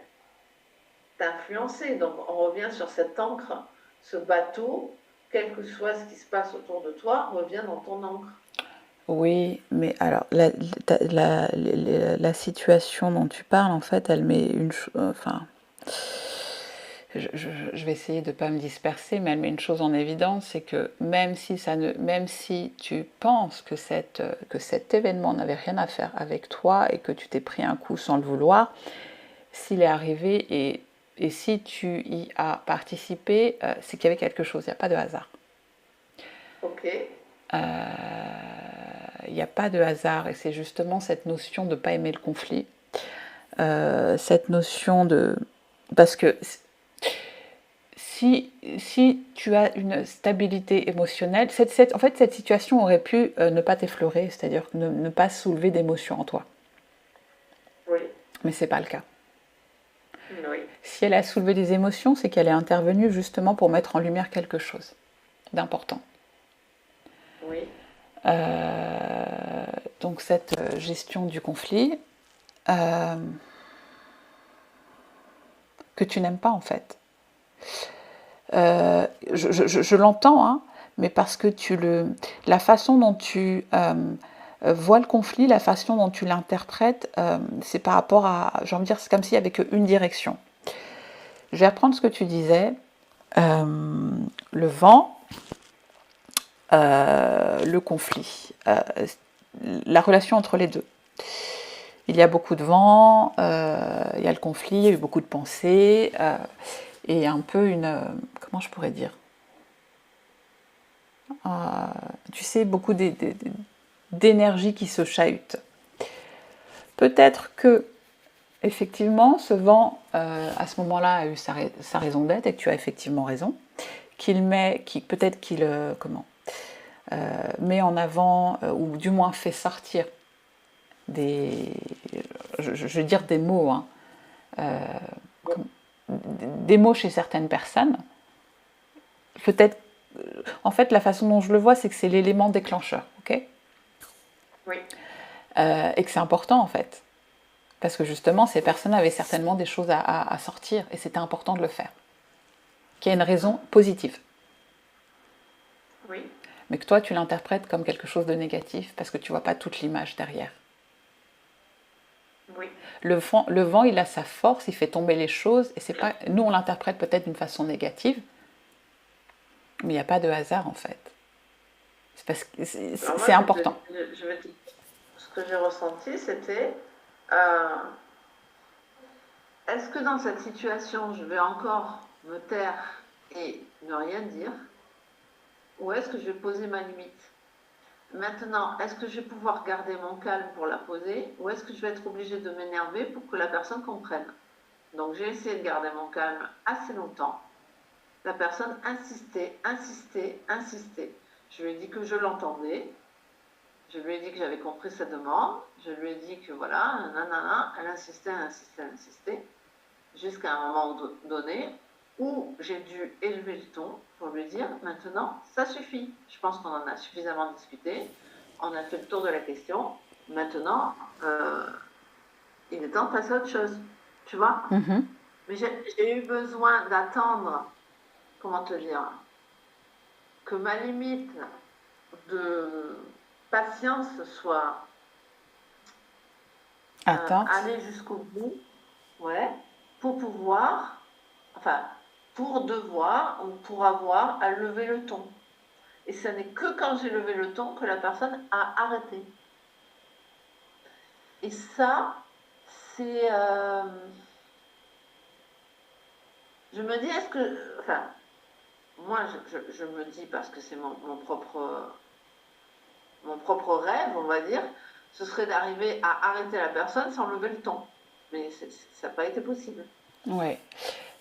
t'influencer. Donc, on revient sur cette encre, ce bateau, quel que soit ce qui se passe autour de toi, revient dans ton encre. Oui, mais alors la situation dont tu parles, en fait, elle met une chose, enfin, je vais essayer de ne pas me disperser, mais elle met une chose en évidence, c'est que même si tu penses que cet événement n'avait rien à faire avec toi et que tu t'es pris un coup sans le vouloir, s'il est arrivé et si tu y as participé, c'est qu'il y avait quelque chose, il n'y a pas de hasard. Ok. Il n'y a pas de hasard et c'est justement cette notion de ne pas aimer le conflit, cette notion de... Parce que si tu as une stabilité émotionnelle, en fait cette situation aurait pu ne pas t'effleurer, c'est-à-dire ne pas soulever d'émotions en toi. Oui. Mais ce n'est pas le cas. Oui. Si elle a soulevé des émotions, c'est qu'elle est intervenue justement pour mettre en lumière quelque chose d'important. Oui. Donc cette gestion du conflit que tu n'aimes pas en fait. Je l'entends, hein, mais parce que la façon dont tu vois le conflit, la façon dont tu l'interprètes, c'est par rapport à, j'ai envie de dire, c'est comme s'il n'y avait qu'une direction. Je vais reprendre ce que tu disais. Le vent, le conflit. la relation entre les deux. Il y a beaucoup de vent, il y a le conflit, il y a eu beaucoup de pensées, et un peu comment je pourrais dire, tu sais, beaucoup d'énergie qui se chahute. Peut-être que, effectivement, ce vent, à ce moment-là, a eu sa raison d'être, et que tu as effectivement raison, peut-être qu'il met en avant, ou du moins fait sortir je veux dire des mots, hein, des mots chez certaines personnes. Peut-être, en fait, la façon dont je le vois, c'est que c'est l'élément déclencheur, ok ? Oui. Et que c'est important, en fait. Parce que justement, ces personnes avaient certainement des choses à sortir, et c'était important de le faire. Qu'il y a une raison positive. Oui. Mais que toi, tu l'interprètes comme quelque chose de négatif, parce que tu vois pas toute l'image derrière. Oui. Le vent, il a sa force, il fait tomber les choses, et c'est pas. Nous, on l'interprète peut-être d'une façon négative, mais il n'y a pas de hasard, en fait. C'est parce que c'est important. Ce que j'ai ressenti, c'était est-ce que dans cette situation, je vais encore me taire et ne rien dire, ou est-ce que je vais poser ma limite? Maintenant, est-ce que je vais pouvoir garder mon calme pour la poser, ou est-ce que je vais être obligée de m'énerver pour que la personne comprenne? Donc j'ai essayé de garder mon calme assez longtemps. La personne insistait, insistait, insistait. Je lui ai dit que je l'entendais. Je lui ai dit que j'avais compris sa demande. Je lui ai dit que voilà, nanana. Elle insistait, insistait, insistait. Jusqu'à un moment donné où j'ai dû élever le ton pour lui dire maintenant, ça suffit. Je pense qu'on en a suffisamment discuté. On a fait le tour de la question. Maintenant, il est temps de passer à autre chose. Tu vois? Mm-hmm. Mais j'ai eu besoin d'attendre, comment te dire, que ma limite de patience soit aller jusqu'au bout, ouais, pour pouvoir, enfin, pour devoir ou pour avoir à lever le ton. Et ce n'est que quand j'ai levé le ton que la personne a arrêté. Et ça, c'est... je me dis, est-ce que... Enfin, moi, je me dis, parce que c'est mon propre rêve, on va dire, ce serait d'arriver à arrêter la personne sans lever le ton. Mais ça n'a pas été possible. Ouais,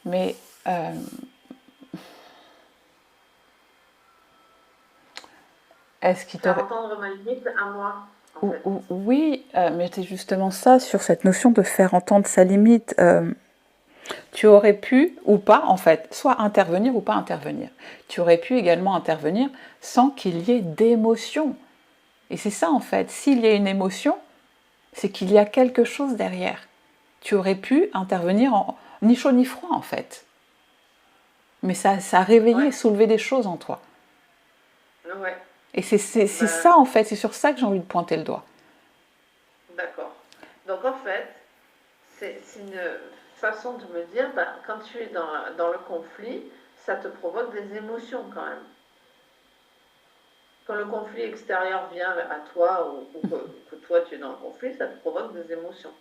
mais... est-ce qu'il Faire entendre ma limite à moi, en fait. Oui, mais c'est justement ça, sur cette notion de faire entendre sa limite. Tu aurais pu, ou pas, en fait, soit intervenir ou pas intervenir. Tu aurais pu également intervenir sans qu'il y ait d'émotion. Et c'est ça, en fait. S'il y a une émotion, c'est qu'il y a quelque chose derrière. Tu aurais pu intervenir ni chaud ni froid, en fait. Mais ça a réveillé, soulevé des choses en toi. Ouais. Et c'est ça, en fait. C'est sur ça que j'ai envie de pointer le doigt. D'accord. Donc, en fait, c'est une façon de me dire, quand tu es dans le conflit, ça te provoque des émotions quand même. Quand le conflit extérieur vient à toi ou que toi tu es dans le conflit, ça te provoque des émotions.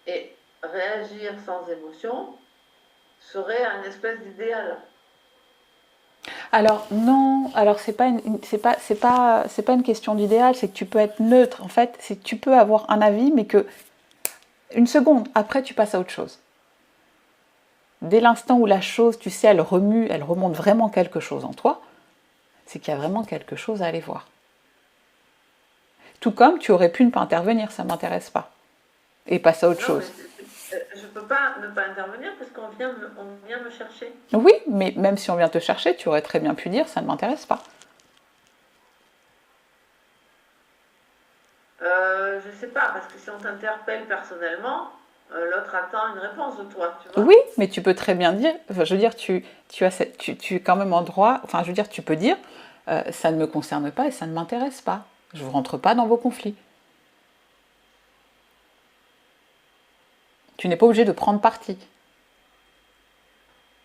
Et réagir sans émotion serait un espèce d'idéal. Alors non, alors c'est pas une question d'idéal, c'est que tu peux être neutre. En fait, c'est que tu peux avoir un avis, mais que une seconde après tu passes à autre chose. Dès l'instant où la chose, tu sais, elle remue, elle remonte vraiment quelque chose en toi, c'est qu'il y a vraiment quelque chose à aller voir. Tout comme tu aurais pu ne pas intervenir, ça m'intéresse pas, et passer à autre chose. Je peux pas ne pas intervenir parce qu'on vient me chercher. Oui, mais même si on vient te chercher, tu aurais très bien pu dire ça ne m'intéresse pas. Je sais pas, parce que si on t'interpelle personnellement, l'autre attend une réponse de toi, tu vois. Oui, mais tu peux très bien dire, enfin, je veux dire, tu es quand même en droit, enfin, je veux dire, tu peux dire, ça ne me concerne pas et ça ne m'intéresse pas. Je ne rentre pas dans vos conflits. Tu n'es pas obligé de prendre parti.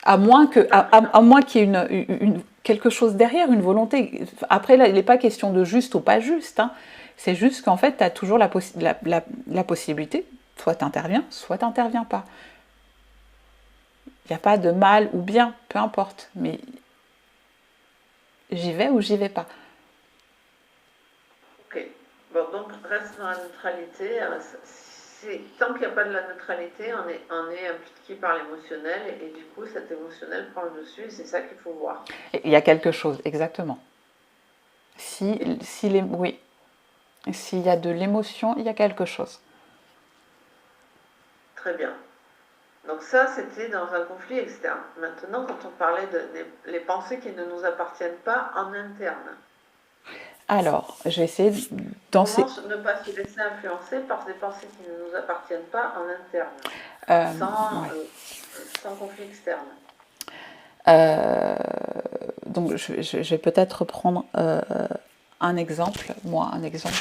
À moins qu'il y ait quelque chose derrière, une volonté. Après, là, il n'est pas question de juste ou pas juste. Hein. C'est juste qu'en fait, tu as toujours la possibilité, soit tu interviens, soit tu n'interviens pas. Il n'y a pas de mal ou bien, peu importe. Mais j'y vais ou j'y vais pas. Ok. Bon, donc reste dans la neutralité. Tant qu'il n'y a pas de la neutralité, on est impliqué par l'émotionnel et du coup, cet émotionnel prend le dessus et c'est ça qu'il faut voir. Il y a quelque chose, exactement. Oui, s'il y a de l'émotion, il y a quelque chose. Très bien. Donc ça, c'était dans un conflit externe. Maintenant, quand on parlait les pensées qui ne nous appartiennent pas en interne. Alors, je vais essayer Comment ne pas se laisser influencer par des pensées qui ne nous appartiennent pas en interne, sans conflit externe. Donc, je vais peut-être reprendre un exemple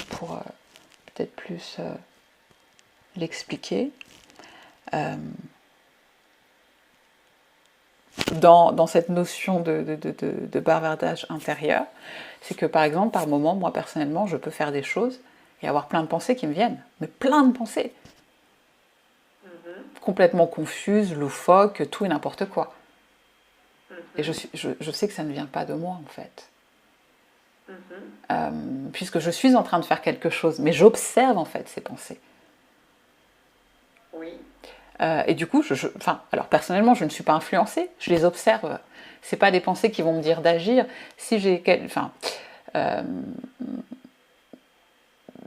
pour peut-être plus l'expliquer. Dans cette notion de bavardage intérieur, c'est que par exemple, par moment, moi personnellement, je peux faire des choses et avoir plein de pensées qui me viennent, mais plein de pensées, complètement confuses, loufoques, tout et n'importe quoi. Et je sais que ça ne vient pas de moi en fait. Puisque je suis en train de faire quelque chose, mais j'observe en fait ces pensées. Oui. Et du coup, alors personnellement, je ne suis pas influencée, je les observe. C'est pas des pensées qui vont me dire d'agir. Si j'ai,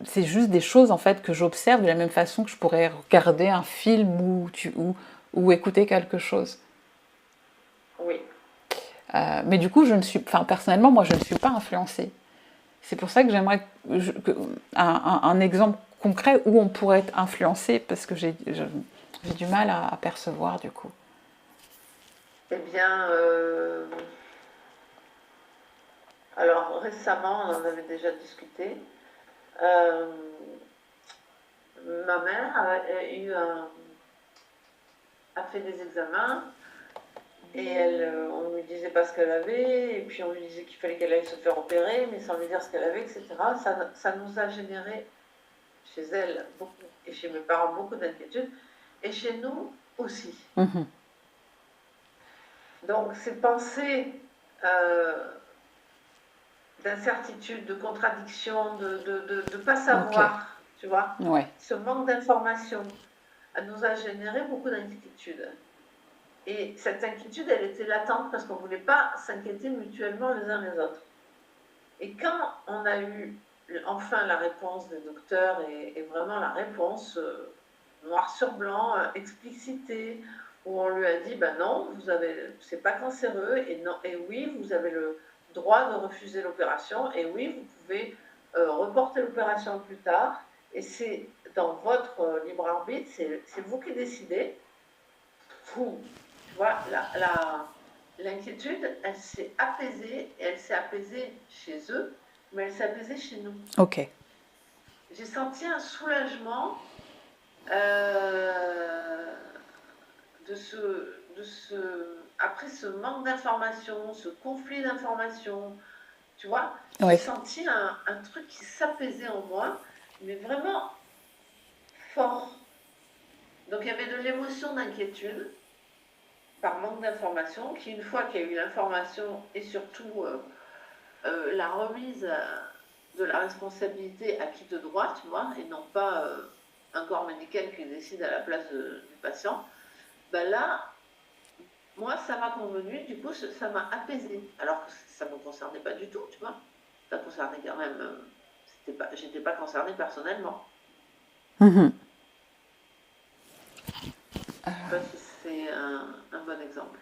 c'est juste des choses en fait que j'observe de la même façon que je pourrais regarder un film ou écouter quelque chose. Oui. Mais du coup, personnellement, moi, je ne suis pas influencée. C'est pour ça que j'aimerais un exemple concret où on pourrait être influencé, parce que j'ai du mal à percevoir du coup. Eh bien, alors récemment, on en avait déjà discuté. Ma mère a fait des examens et on ne lui disait pas ce qu'elle avait, et puis on lui disait qu'il fallait qu'elle aille se faire opérer, mais sans lui dire ce qu'elle avait, etc. Ça nous a généré chez elle beaucoup, et chez mes parents beaucoup d'inquiétudes, et chez nous aussi. Donc ces pensées d'incertitude, de contradiction, de ne pas savoir, tu vois, ce manque d'information nous a généré beaucoup d'inquiétudes. Et cette inquiétude, elle était latente parce qu'on ne voulait pas s'inquiéter mutuellement les uns les autres. Et quand on a eu enfin la réponse des docteurs et vraiment la réponse noir sur blanc, explicitée, où on lui a dit ben non, c'est pas cancéreux et oui, vous avez le droit de refuser l'opération et oui, vous pouvez reporter l'opération plus tard et c'est dans votre libre arbitre, c'est vous qui décidez. Vous, tu vois, l'inquiétude, elle s'est apaisée et elle s'est apaisée chez eux, mais elle s'est apaisée chez nous. Ok. J'ai senti un soulagement après ce manque d'informations, ce conflit d'informations, tu vois, j'ai senti un truc qui s'apaisait en moi, mais vraiment fort. Donc il y avait de l'émotion d'inquiétude par manque d'informations, qui une fois qu'il y a eu l'information et surtout la remise de la responsabilité à qui de droit, tu vois, et non pas un corps médical qui décide à la place du patient, ben là, moi, ça m'a convenu, du coup, ça m'a apaisé. Alors que ça ne me concernait pas du tout, tu vois. Ça concernait quand même... j'étais pas concernée personnellement. Je sais pas si c'est un bon exemple.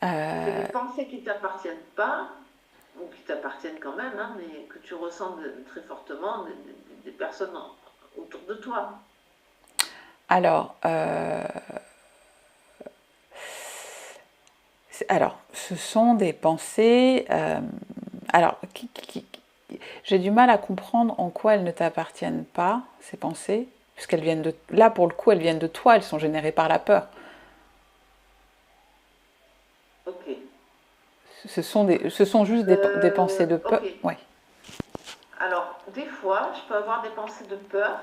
C'est des pensées qui ne t'appartiennent pas, ou qui t'appartiennent quand même, hein, mais que tu ressens très fortement des personnes autour de toi. Alors, ce sont des pensées... alors, j'ai du mal à comprendre en quoi elles ne t'appartiennent pas, ces pensées, puisqu'elles viennent de... Là, pour le coup, elles viennent de toi, elles sont générées par la peur. ce sont juste des pensées de peur. Ok. Oui. Alors, des fois, je peux avoir des pensées de peur,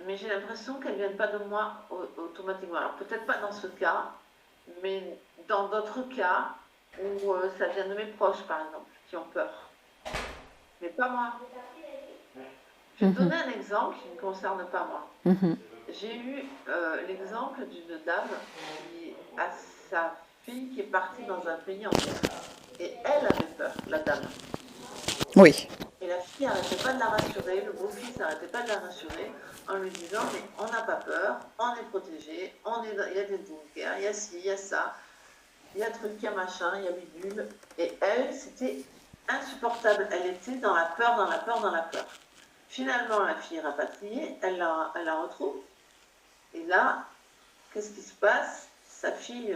mais j'ai l'impression qu'elles ne viennent pas de moi automatiquement. Alors, peut-être pas dans ce cas, mais dans d'autres cas où ça vient de mes proches, par exemple, qui ont peur. Mais pas moi. Je vais te donner un exemple qui ne concerne pas moi. J'ai eu l'exemple d'une dame qui a sa fille qui est partie dans un pays en guerre. Et elle avait peur, la dame. Oui. Et la fille n'arrêtait pas de la rassurer, le beau-fils n'arrêtait pas de la rassurer en lui disant mais on n'a pas peur, on est protégé, il y a des bunkers, il y a ci, il y a ça, il y a truc, il y a machin, il y a bidule. Et elle, c'était insupportable. Elle était dans la peur, dans la peur, dans la peur. Finalement, la fille est rapatriée, elle la retrouve. Et là, qu'est-ce qui se passe? Sa fille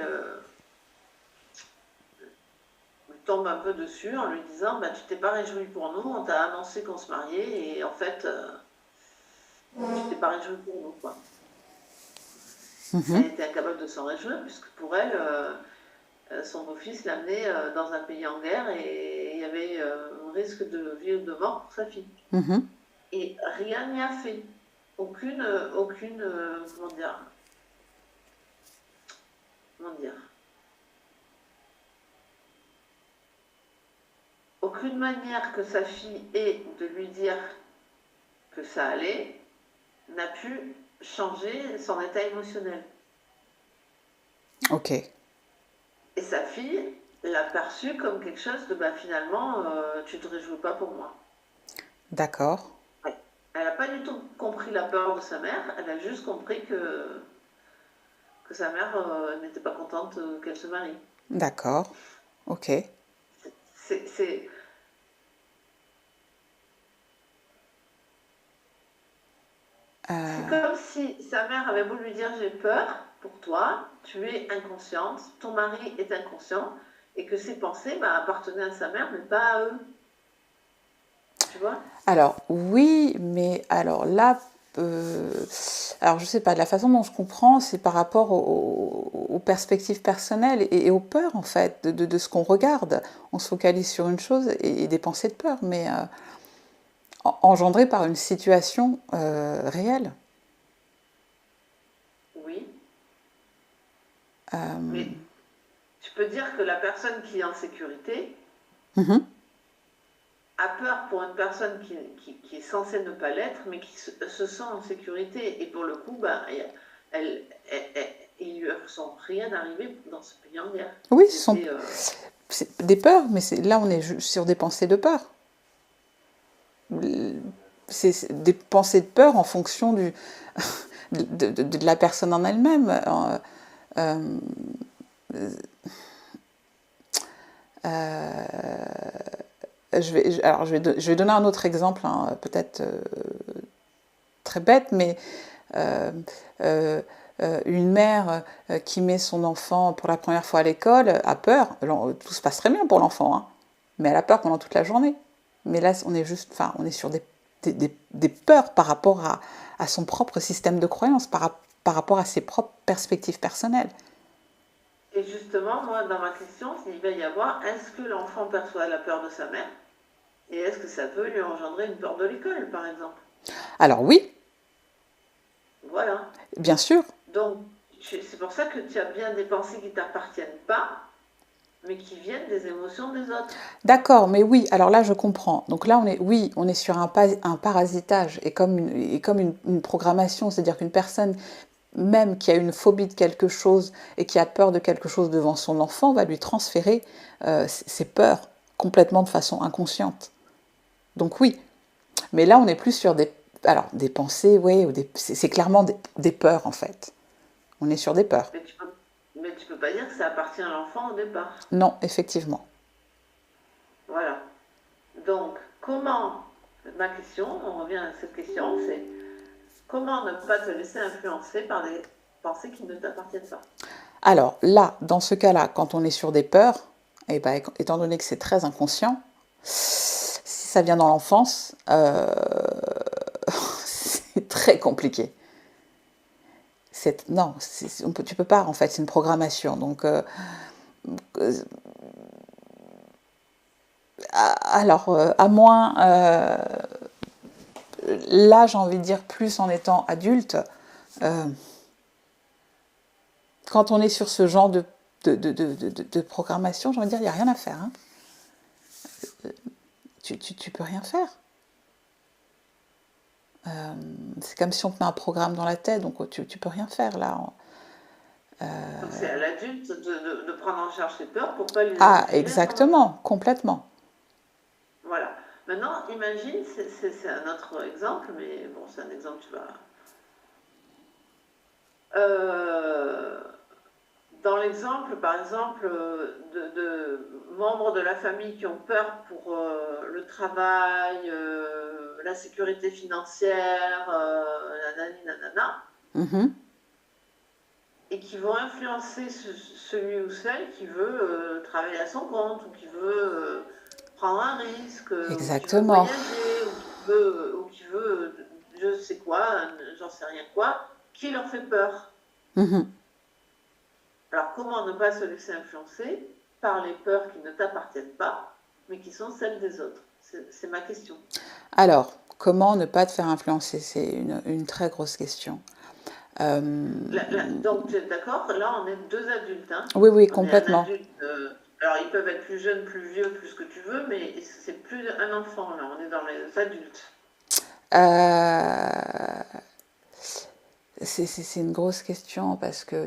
tombe un peu dessus en lui disant bah, tu t'es pas réjoui pour nous, on t'a annoncé qu'on se mariait et en fait tu t'es pas réjoui pour nous quoi. Elle était incapable de s'en réjouir puisque pour elle son beau-fils l'amenait dans un pays en guerre et il y avait un risque de vie ou de mort pour sa fille. Et rien n'y a fait. Aucune aucune manière que sa fille ait de lui dire que ça allait n'a pu changer son état émotionnel. Ok. Et sa fille l'a perçu comme quelque chose de bah, finalement, tu te réjouis pas pour moi. D'accord. Ouais. Elle n'a pas du tout compris la peur de sa mère, elle a juste compris que sa mère n'était pas contente qu'elle se marie. D'accord. Ok. C'est comme si sa mère avait voulu lui dire j'ai peur pour toi, tu es inconsciente, ton mari est inconscient, et que ses pensées appartenaient à sa mère, mais pas à eux. Tu vois? Alors, oui, mais alors là, alors je sais pas, de la façon dont je comprends, c'est par rapport aux perspectives personnelles et aux peurs, en fait, de ce qu'on regarde. On se focalise sur une chose et des pensées de peur, mais engendrées par une situation réelle. Oui. Mais tu peux dire que la personne qui est en sécurité a peur pour une personne qui est censée ne pas l'être, mais qui se sent en sécurité. Et pour le coup, il lui ressemble rien arrivé dans ce pays en guerre. Oui, ce sont des peurs, mais là on est sur des pensées de peur. C'est des pensées de peur en fonction de la personne en elle-même. Je vais donner un autre exemple, hein, peut-être très bête, mais une mère qui met son enfant pour la première fois à l'école a peur. Tout se passe très bien pour l'enfant, hein, mais elle a peur pendant toute la journée. Mais là, on est sur des peurs par rapport à son propre système de croyance, par rapport à ses propres perspectives personnelles. Et justement, moi, dans ma question, il va y avoir, est-ce que l'enfant perçoit la peur de sa mère? Et est-ce que ça peut lui engendrer une peur de l'école, par exemple? Alors oui. Voilà. Bien sûr. Donc, c'est pour ça que tu as bien des pensées qui ne t'appartiennent pas, mais qui viennent des émotions des autres. D'accord, mais oui, alors là je comprends. Donc là on est sur un parasitage et comme une programmation, c'est-à-dire qu'une personne même qui a une phobie de quelque chose et qui a peur de quelque chose devant son enfant va lui transférer ses peurs complètement de façon inconsciente. Donc oui, mais là on est plus sur des pensées, oui, c'est clairement des peurs en fait. On est sur des peurs. Mais tu peux pas dire que ça appartient à l'enfant au départ. Non, effectivement. Voilà. Donc, ma question, on revient à cette question, c'est comment ne pas te laisser influencer par des pensées qui ne t'appartiennent pas? Alors là, dans ce cas-là, quand on est sur des peurs, et étant donné que c'est très inconscient, si ça vient dans l'enfance, c'est très compliqué. Non, tu peux pas en fait, c'est une programmation. Donc Alors, à moins, là j'ai envie de dire plus en étant adulte, euh, quand on est sur ce genre de programmation, j'ai envie de dire, il n'y a rien à faire. Hein. Tu peux rien faire. C'est comme si on tenait un programme dans la tête, donc tu peux rien faire là. Donc c'est à l'adulte de prendre en charge ses peurs pour pas les Ah, intégrer à son enfant. exactement, complètement. Voilà. Maintenant, imagine, c'est un autre exemple, mais bon, c'est un exemple, tu vas. Euh, Dans l'exemple, par exemple, de membres de la famille qui ont peur pour le travail, la sécurité financière, nanani, nanana, Mhm. et qui vont influencer celui ou celle qui veut travailler à son compte, ou qui veut prendre un risque, ou qui veut Exactement. voyager, ou qui veut je sais quoi, j'en sais rien quoi, qui leur fait peur. Mhm. Alors comment ne pas se laisser influencer par les peurs qui ne t'appartiennent pas, mais qui sont celles des autres? C'est ma question. Alors, comment ne pas te faire influencer? C'est une très grosse question. Donc, tu es d'accord? Là, on est deux adultes. Hein. Oui, oui, On est un complètement. adulte. Alors, ils peuvent être plus jeunes, plus vieux, plus ce que tu veux, mais c'est plus un enfant, là. On est dans les adultes. Euh, c'est une grosse question parce que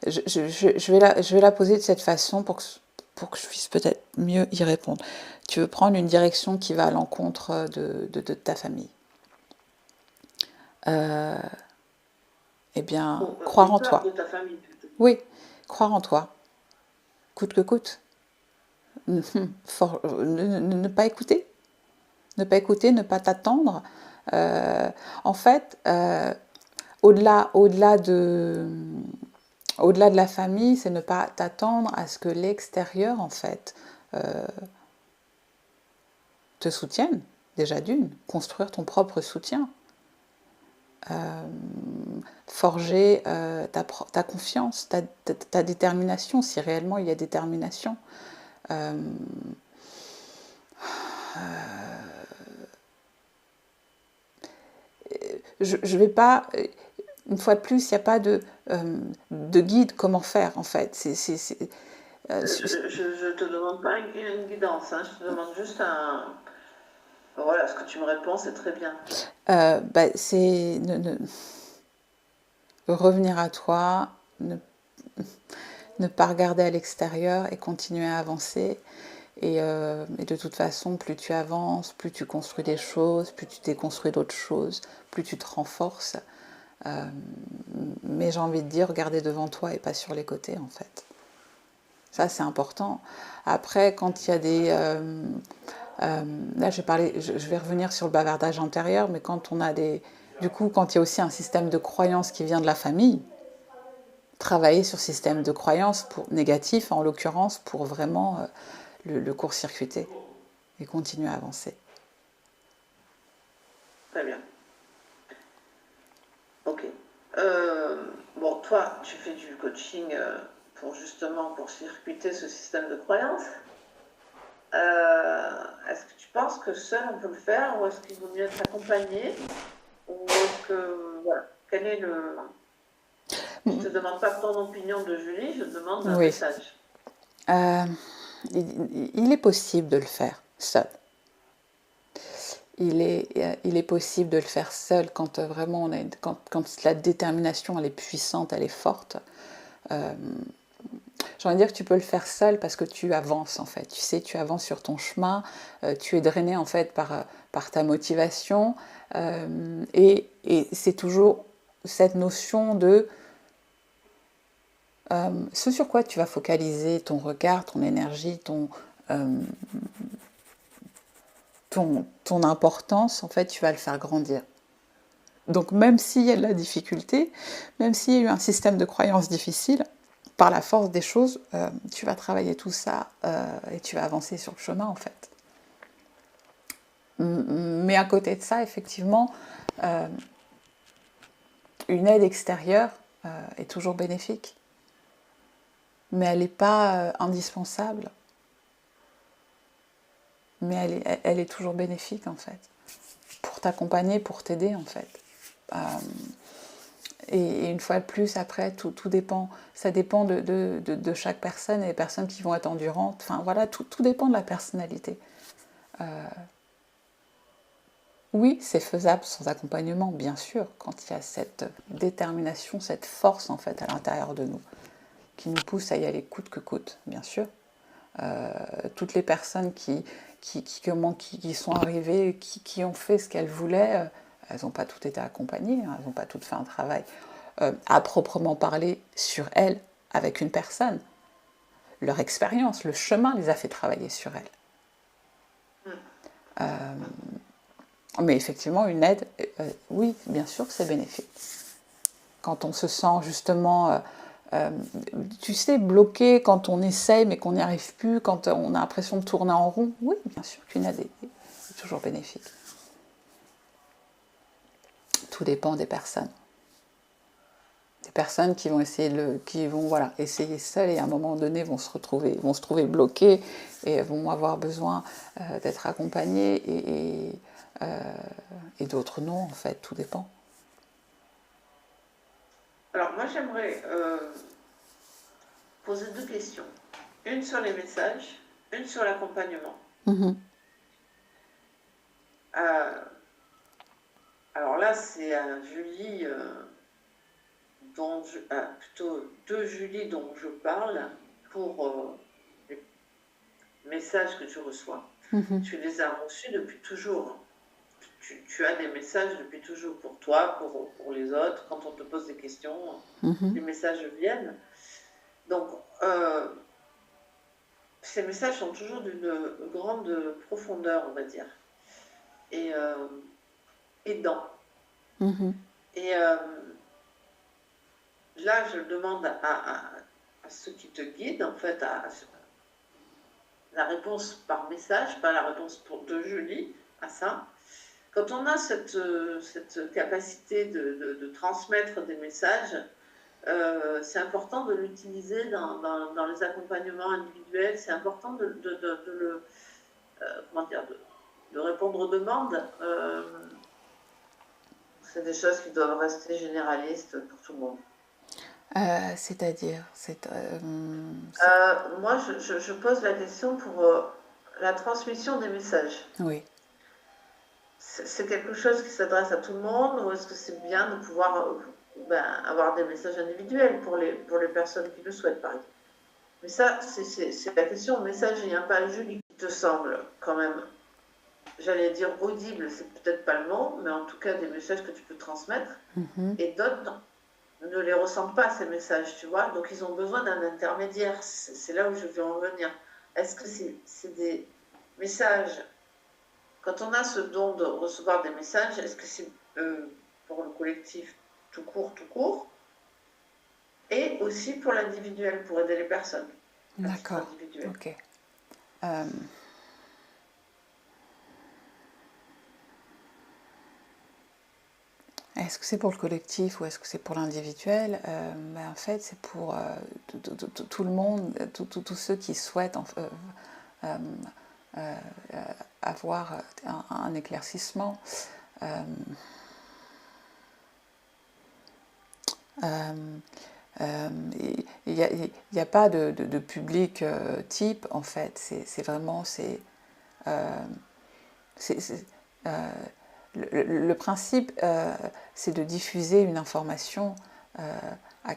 je vais la poser de cette façon pour que je puisse peut-être mieux y répondre. Tu veux prendre une direction qui va à l'encontre de ta famille. Euh, eh bien, Bon, croire une en peur toi. de ta famille, plutôt. Oui, croire en toi, coûte que coûte. Ne pas écouter, ne pas t'attendre. Euh, En fait, au-delà au-delà de la famille, c'est ne pas t'attendre à ce que l'extérieur, en fait, te soutienne. Déjà d'une, construire ton propre soutien, forger ta confiance, ta détermination, si réellement il y a détermination. Euh, je vais pas, une fois de plus, il n'y a pas de guide comment faire en fait. Je te demande pas une guidance, hein, je te demande juste un. Voilà, ce que tu me réponds, c'est très bien. Bah, c'est revenir à toi, ne pas regarder à l'extérieur et continuer à avancer. Et de toute façon, plus tu avances, plus tu construis des choses, plus tu déconstruis d'autres choses, plus tu te renforces. Euh, mais j'ai envie de dire, regarder devant toi et pas sur les côtés, en fait. Ça, c'est important. Après, quand il y a là, je vais revenir sur le bavardage antérieur, mais quand on a des... Du coup, quand il y a aussi un système de croyance qui vient de la famille, travailler sur ce système de croyance négatif, en l'occurrence, pour vraiment le court-circuiter et continuer à avancer. Très bien. Ok. Bon, toi, tu fais du coaching pour justement pour circuiter ce système de croyance. Est-ce que tu penses que seul on peut le faire ou est-ce qu'il vaut mieux être accompagné ou est-ce que voilà, quel est le je te demande pas ton opinion de Julie, je te demande un Oui. message. Euh, il est possible de le faire seul. Il est possible de le faire seul quand vraiment quand la détermination elle est puissante, elle est forte. Euh, J'ai envie de dire que tu peux le faire seul parce que tu avances en fait. Tu sais, tu avances sur ton chemin, tu es drainé en fait par ta motivation et c'est toujours cette notion de ce sur quoi tu vas focaliser ton regard, ton énergie, euh, ton importance, en fait, tu vas le faire grandir. Donc même s'il y a de la difficulté, même s'il y a eu un système de croyance difficile, par la force des choses, tu vas travailler tout ça et tu vas avancer sur le chemin en fait. Mais à côté de ça, effectivement, euh, une aide extérieure est toujours bénéfique, mais elle n'est pas indispensable. mais elle est toujours bénéfique en fait, pour t'accompagner, pour t'aider en fait. Et une fois de plus, après, tout dépend, ça dépend de chaque personne, et les personnes qui vont être endurantes, enfin voilà, tout dépend de la personnalité. Oui, c'est faisable sans accompagnement, bien sûr, quand il y a cette détermination, cette force en fait à l'intérieur de nous, qui nous pousse à y aller coûte que coûte, bien sûr. Toutes les personnes qui sont arrivées, qui ont fait ce qu'elles voulaient, elles n'ont pas toutes été accompagnées, hein, elles n'ont pas toutes fait un travail à proprement parler sur elles avec une personne. Leur expérience, le chemin les a fait travailler sur elles. Mais effectivement, une aide, oui, bien sûr que c'est bénéfique. Quand on se sent justement, tu sais, bloqué, quand on essaye mais qu'on n'y arrive plus, quand on a l'impression de tourner en rond, oui, bien sûr qu'une aide est toujours bénéfique. Tout dépend des personnes. Des personnes qui vont essayer voilà, essayer seules et à un moment donné vont se trouver bloquées et vont avoir besoin d'être accompagnées et d'autres non, en fait, tout dépend. Alors moi j'aimerais poser deux questions. Une sur les messages, une sur l'accompagnement. Alors là c'est Julie, plutôt de Julie dont je parle pour les messages que tu reçois. Tu les as reçus depuis toujours. Tu as des messages depuis toujours pour toi, pour les autres. Quand on te pose des questions, les messages viennent. Donc, ces messages sont toujours d'une grande profondeur, on va dire, et aidants. Et là, je demande à ceux qui te guident, en fait, à la réponse par message, pas la réponse de Julie à ça. Quand on a cette capacité de transmettre des messages, c'est important de l'utiliser dans les accompagnements individuels, c'est important de répondre aux demandes. C'est des choses qui doivent rester généralistes pour tout le monde. C'est-à-dire moi, je pose la question pour la transmission des messages. Oui. C'est quelque chose qui s'adresse à tout le monde, ou est-ce que c'est bien de pouvoir avoir des messages individuels pour les personnes qui le souhaitent, par exemple? Mais ça, c'est la question message, il n'y a pas Julie qui te semble quand même, j'allais dire audible, c'est peut-être pas le mot, mais en tout cas des messages que tu peux transmettre, et d'autres ne les ressentent pas, ces messages, tu vois, donc ils ont besoin d'un intermédiaire. C'est là où je veux en venir. Est-ce que c'est des messages, quand on a ce don de recevoir des messages, est-ce que c'est pour le collectif tout court, et aussi pour l'individuel, pour aider les personnes? D'accord, ok. Est-ce que c'est pour le collectif ou est-ce que c'est pour l'individuel? En fait, c'est pour tout le monde, tous ceux qui souhaitent avoir un éclaircissement. Il n'y a pas de public type, en fait. C'est vraiment... Le principe, c'est de diffuser une information à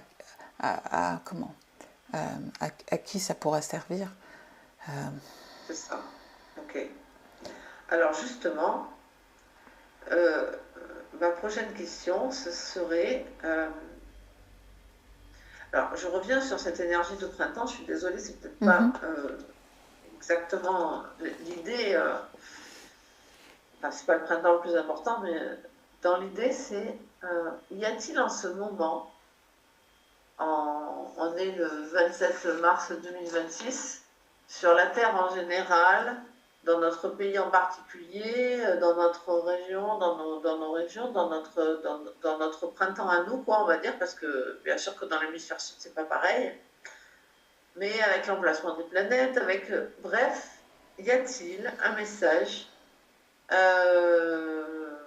qui ça pourra servir. C'est ça. Ok. Alors justement, ma prochaine question, ce serait... alors, je reviens sur cette énergie de printemps. Je suis désolée, c'est peut-être pas exactement l'idée... c'est pas le printemps le plus important, mais dans l'idée, c'est y a-t-il en ce moment, on est le 27 mars 2026, sur la Terre en général, dans notre pays en particulier, dans notre région, dans nos régions, dans notre printemps à nous, quoi, on va dire, parce que bien sûr que dans l'hémisphère sud, c'est pas pareil, mais avec l'emplacement des planètes, bref, y a-t-il un message euh,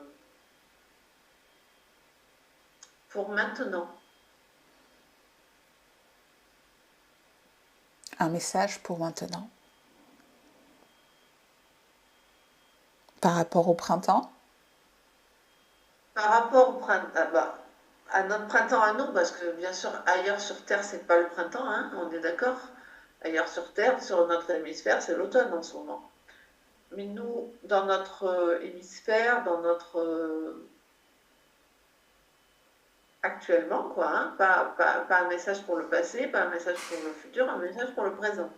pour maintenant? Un message pour maintenant. Par rapport au printemps? Par rapport au printemps, bah, à notre printemps à nous, parce que bien sûr, ailleurs sur Terre, c'est pas le printemps, hein, on est d'accord? Ailleurs sur Terre, sur notre hémisphère, c'est l'automne en ce moment. Mais nous, dans notre hémisphère, dans notre actuellement, quoi, hein, pas un message pour le passé, pas un message pour le futur, un message pour le présent.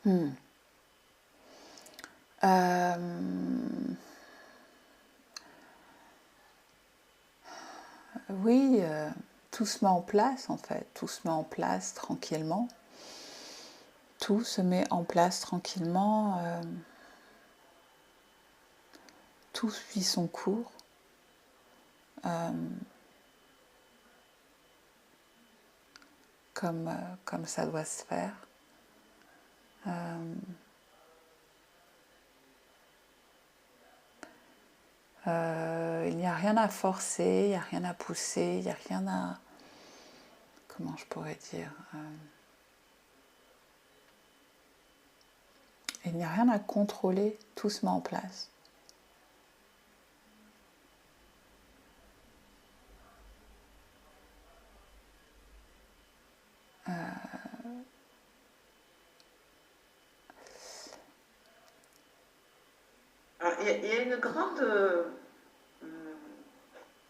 Hmm. Euh, oui, tout se met en place en fait, tout se met en place tranquillement. Tout se met en place tranquillement, tout suit son cours. euh, comme ça doit se faire. Euh, il n'y a rien à forcer, il n'y a rien à pousser, il n'y a rien à... Comment je pourrais dire il n'y a rien à contrôler, tout se met en place. Il y a une grande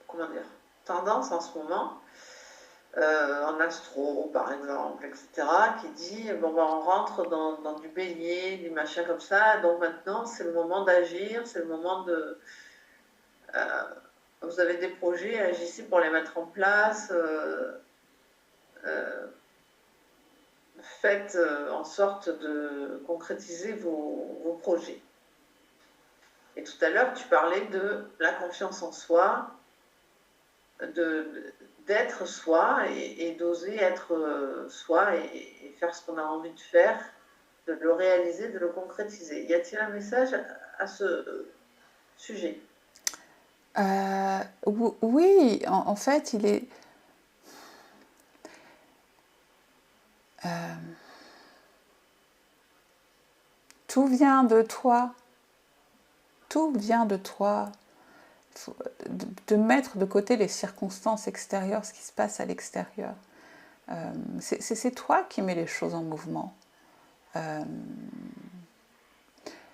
comment dire, tendance en ce moment, en astro par exemple, etc., qui dit bon, ben, on rentre dans du bélier, du machin comme ça, donc maintenant c'est le moment d'agir, c'est le moment de. Euh, vous avez des projets, agissez pour les mettre en place, euh, faites en sorte de concrétiser vos projets. Et tout à l'heure, tu parlais de la confiance en soi, d'être soi et d'oser être soi et faire ce qu'on a envie de faire, de le réaliser, de le concrétiser. Y a-t-il un message à ce sujet? Oui, en fait, il est... tout vient de toi. Tout vient de toi. De mettre de côté les circonstances extérieures, ce qui se passe à l'extérieur. C'est toi qui mets les choses en mouvement.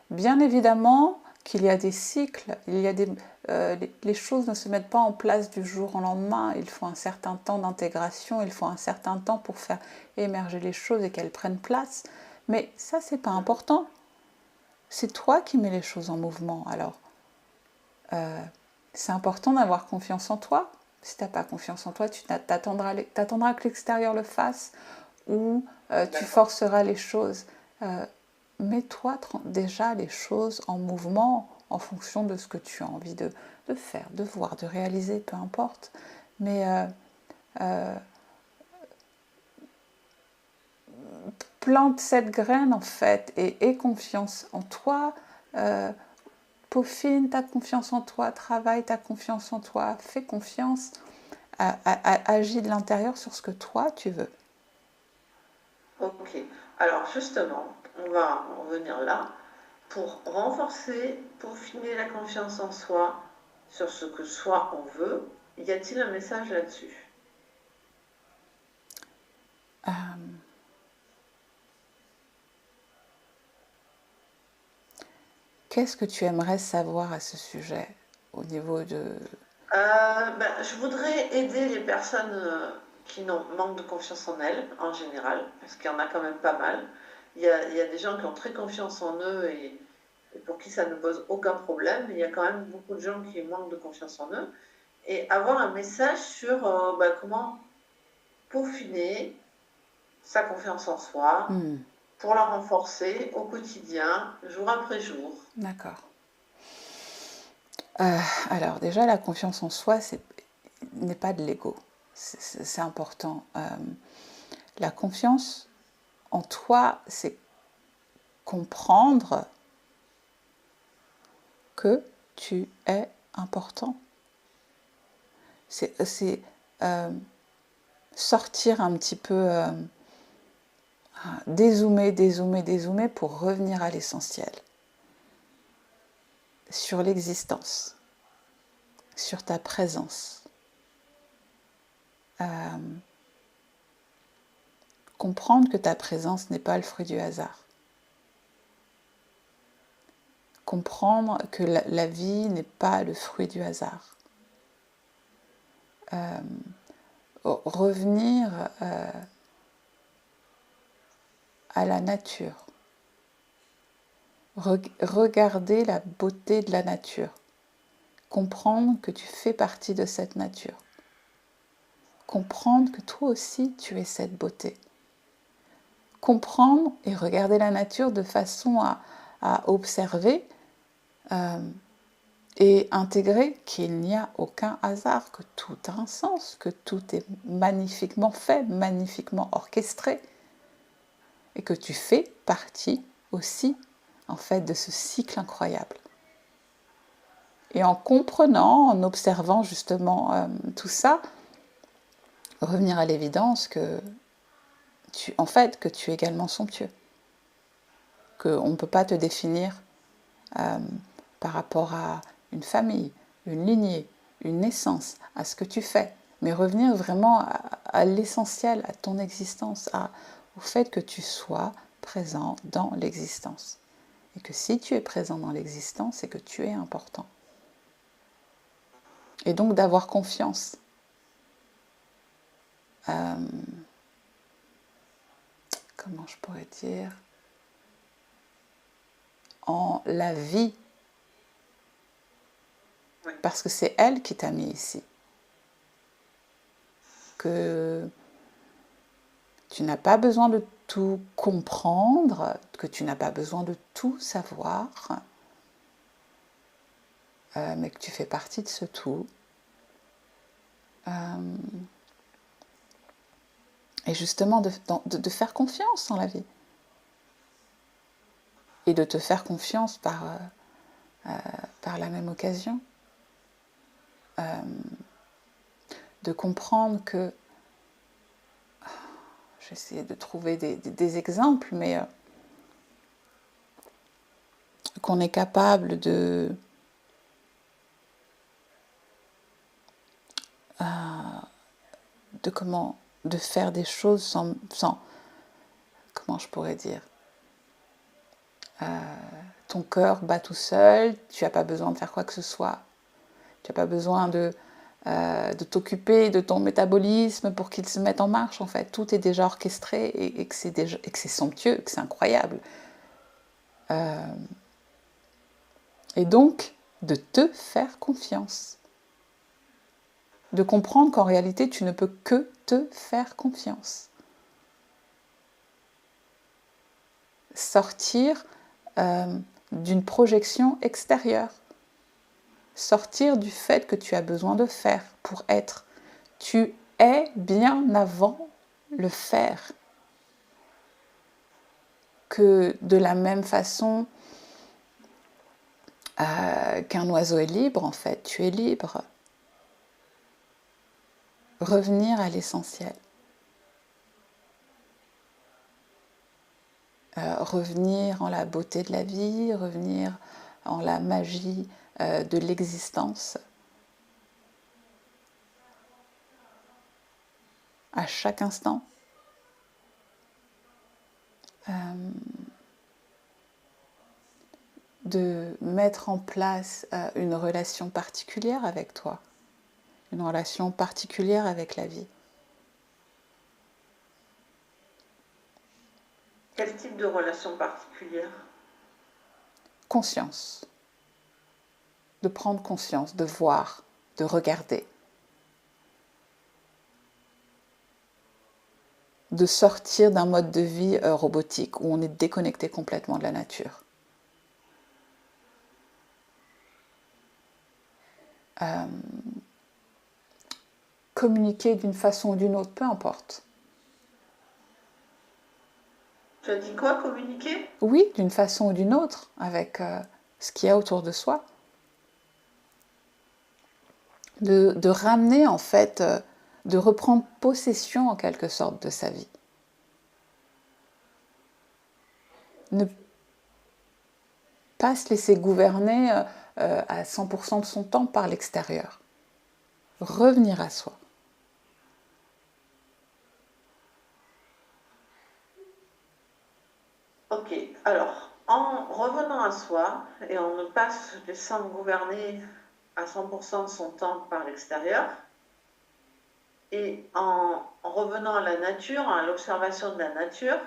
Bien évidemment qu'il y a des cycles, les choses ne se mettent pas en place du jour au lendemain, il faut un certain temps d'intégration, il faut un certain temps pour faire émerger les choses et qu'elles prennent place. Mais ça, c'est pas important. C'est toi qui mets les choses en mouvement. Alors, c'est important d'avoir confiance en toi. Si tu n'as pas confiance en toi, tu t'attendras que l'extérieur le fasse ou tu forceras les choses. Mets-toi déjà les choses en mouvement en fonction de ce que tu as envie de faire, de voir, de réaliser, peu importe. Mais plante cette graine en fait et aie confiance en toi. Peaufine ta confiance en toi, travaille ta confiance en toi, fais confiance, agis de l'intérieur sur ce que toi tu veux. Ok. Alors justement, on va en venir là. Pour renforcer, peaufiner la confiance en soi sur ce que soi on veut, y a-t-il un message là-dessus? Euh, Qu'est-ce que tu aimerais savoir à ce sujet au niveau de... Je voudrais aider les personnes qui manquent de confiance en elles, en général, parce qu'il y en a quand même pas mal. Il y a des gens qui ont très confiance en eux et pour qui ça ne pose aucun problème, mais il y a quand même beaucoup de gens qui manquent de confiance en eux. Et avoir un message sur comment peaufiner sa confiance en soi pour la renforcer au quotidien, jour après jour. D'accord. Alors déjà, la confiance en soi n'est pas de l'ego. C'est important. La confiance en toi, c'est comprendre que tu es important. C'est sortir un petit peu, dézoomer pour revenir à l'essentiel, sur l'existence, sur ta présence. Comprendre que ta présence n'est pas le fruit du hasard. Comprendre que la vie n'est pas le fruit du hasard. Revenir à la nature. Regarder la beauté de la nature. Comprendre que tu fais partie de cette nature. Comprendre que toi aussi tu es cette beauté. Comprendre et regarder la nature de façon à observer et intégrer qu'il n'y a aucun hasard, que tout a un sens, que tout est magnifiquement fait, magnifiquement orchestré, et que tu fais partie aussi, en fait, de ce cycle incroyable. Et en comprenant, en observant justement tout ça, revenir à l'évidence que que tu es également somptueux, qu'on ne peut pas te définir par rapport à une famille, une lignée, une naissance, à ce que tu fais, mais revenir vraiment à l'essentiel, à ton existence, au fait que tu sois présent dans l'existence. Et que si tu es présent dans l'existence, c'est que tu es important. Et donc d'avoir confiance. Comment je pourrais dire, en la vie. Parce que c'est elle qui t'a mis ici. Que tu n'as pas besoin de tout comprendre, que tu n'as pas besoin de tout savoir, mais que tu fais partie de ce tout. Et justement de faire confiance en la vie. Et de te faire confiance par la même occasion. De comprendre que j'essaie de trouver des exemples, mais qu'on est capable de faire des choses sans comment je pourrais dire, ton cœur bat tout seul, tu n'as pas besoin de faire quoi que ce soit, tu n'as pas besoin de t'occuper de ton métabolisme pour qu'il se mette en marche, en fait. Tout est déjà orchestré et que c'est somptueux, que c'est incroyable. Et donc, de te faire confiance. De comprendre qu'en réalité, tu ne peux que te faire confiance. Sortir d'une projection extérieure. Sortir du fait que tu as besoin de faire pour être. Tu es bien avant le faire. Que de la même façon qu'un oiseau est libre, en fait, tu es libre. Revenir à l'essentiel. Revenir en la beauté de la vie, revenir en la magie de l'existence. À chaque instant. De mettre en place une relation particulière avec toi, une relation particulière avec la vie. Quel type de relation particulière ? Conscience. De prendre conscience, de voir, de regarder. De sortir d'un mode de vie robotique où on est déconnecté complètement de la nature. Communiquer d'une façon ou d'une autre, peu importe. Tu as dit quoi, communiquer? Oui, d'une façon ou d'une autre, avec ce qu'il y a autour de soi. De ramener, en fait, de reprendre possession, en quelque sorte, de sa vie. Ne pas se laisser gouverner à 100% de son temps par l'extérieur. Revenir à soi. Ok, alors, en revenant à soi et en ne pas se laissant gouverner à 100% de son temps par l'extérieur, et en revenant à la nature, à l'observation de la nature,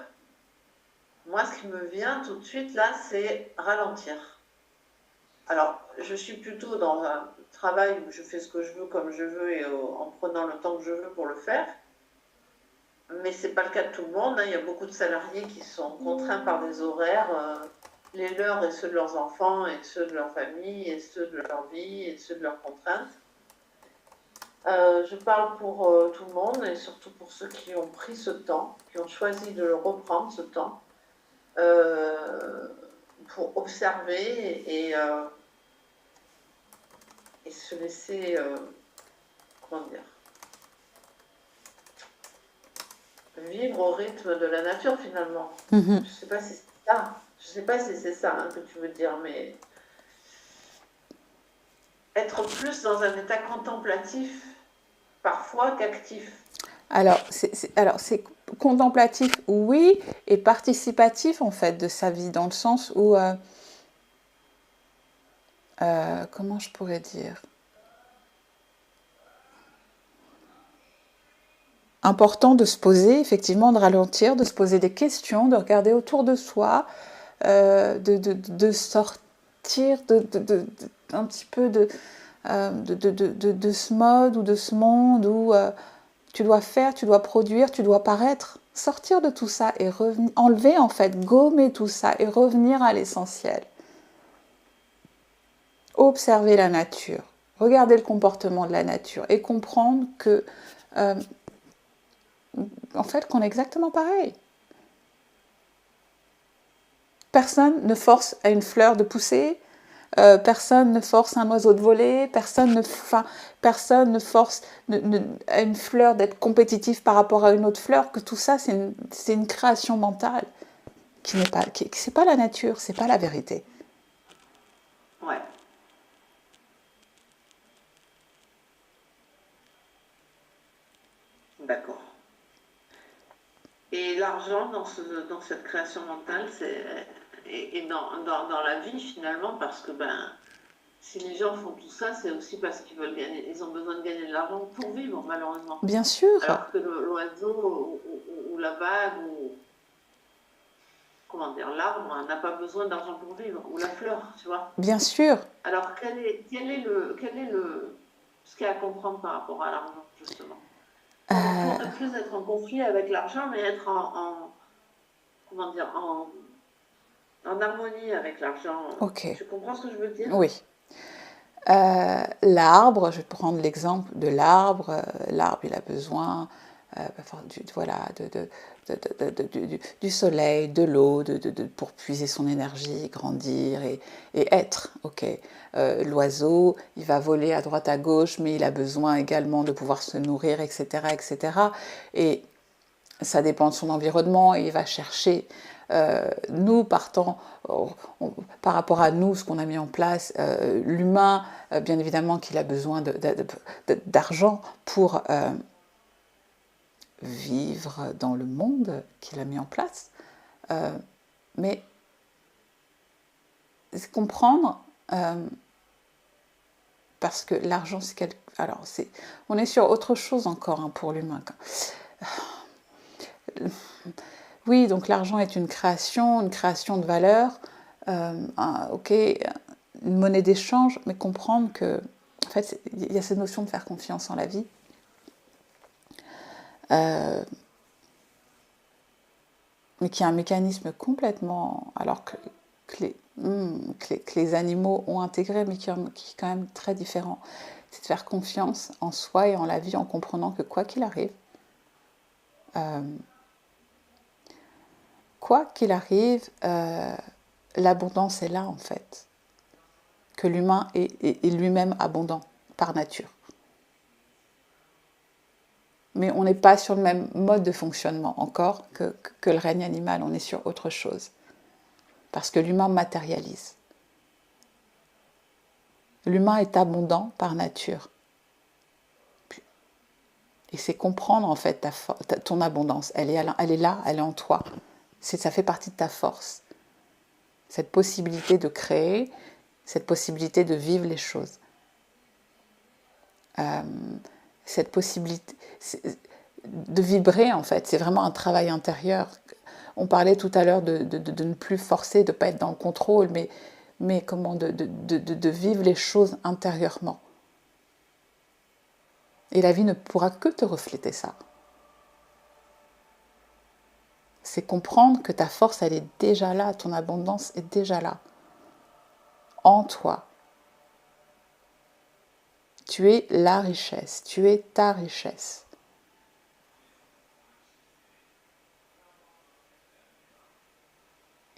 moi, ce qui me vient tout de suite là, c'est ralentir. Alors, je suis plutôt dans un travail où je fais ce que je veux comme je veux et en prenant le temps que je veux pour le faire. Mais ce n'est pas le cas de tout le monde, hein. Il y a beaucoup de salariés qui sont contraints par des horaires, les leurs et ceux de leurs enfants et ceux de leur famille et ceux de leur vie et ceux de leurs contraintes. Je parle pour tout le monde et surtout pour ceux qui ont pris ce temps, qui ont choisi de le reprendre ce temps pour observer et se laisser, comment dire, vivre au rythme de la nature finalement. Je ne sais pas si c'est ça. Je sais pas si c'est ça hein, que tu veux dire, mais être plus dans un état contemplatif parfois qu'actif. Alors, c'est contemplatif, oui, et participatif, en fait, de sa vie, dans le sens où, comment je pourrais dire, important de se poser, effectivement, de ralentir, de se poser des questions, de regarder autour de soi, de sortir un petit peu de ce mode ou de ce monde où tu dois faire, tu dois produire, tu dois paraître. Sortir de tout ça et revenir, enlever en fait, gommer tout ça et revenir à l'essentiel. Observer la nature, regarder le comportement de la nature et comprendre que, en fait, qu'on est exactement pareil. Personne ne force à une fleur de pousser, personne ne force un oiseau de voler, personne ne force à une fleur d'être compétitive par rapport à une autre fleur, que tout ça, c'est une création mentale qui n'est pas, c'est pas la nature, c'est pas la vérité. Ouais. D'accord. Et l'argent dans cette création mentale, et dans la vie finalement, parce que si les gens font tout ça, c'est aussi parce qu'ils veulent gagner, ils ont besoin de gagner de l'argent pour vivre, malheureusement. Bien sûr. Alors que l'oiseau ou la vague ou comment dire, l'arbre n'a pas besoin d'argent pour vivre, ou la fleur, tu vois. Bien sûr. Alors quel est ce qu'il y a à comprendre par rapport à l'argent, justement? Pour ne plus être en conflit avec l'argent, mais être comment dire, en harmonie avec l'argent. Ok. Tu comprends ce que je veux dire? Oui. L'arbre, je vais prendre l'exemple de l'arbre. L'arbre, il a besoin du soleil, de l'eau, pour puiser son énergie, grandir et être. Okay. L'oiseau, il va voler à droite à gauche, mais il a besoin également de pouvoir se nourrir, etc., etc. Et ça dépend de son environnement et il va chercher. Nous, partant par rapport à nous, ce qu'on a mis en place, l'humain, bien évidemment qu'il a besoin d'argent pour vivre dans le monde qu'il a mis en place. Mais c'est comprendre, parce que l'argent, c'est quelque... Alors, on est sur autre chose encore hein, pour l'humain. Oui, donc l'argent est une création de valeur, ok, une monnaie d'échange, mais comprendre que, en fait, il y a cette notion de faire confiance en la vie. Mais qui est un mécanisme complètement, alors que les animaux ont intégré, mais qui est quand même très différent. C'est de faire confiance en soi et en la vie en comprenant que quoi qu'il arrive, quoi qu'il arrive, l'abondance est là en fait. Que l'humain est lui-même abondant par nature. Mais on n'est pas sur le même mode de fonctionnement encore que le règne animal, on est sur autre chose. Parce que l'humain matérialise. L'humain est abondant par nature. Et c'est comprendre en fait ton abondance. Elle est là, elle est en toi. Ça fait partie de ta force. Cette possibilité de créer, cette possibilité de vivre les choses. Cette possibilité de vibrer en fait, c'est vraiment un travail intérieur. On parlait tout à l'heure de ne plus forcer, de ne pas être dans le contrôle, mais comment de vivre les choses intérieurement. Et la vie ne pourra que te refléter ça. C'est comprendre que ta force, elle est déjà là, ton abondance est déjà là, en toi. Tu es la richesse, tu es ta richesse.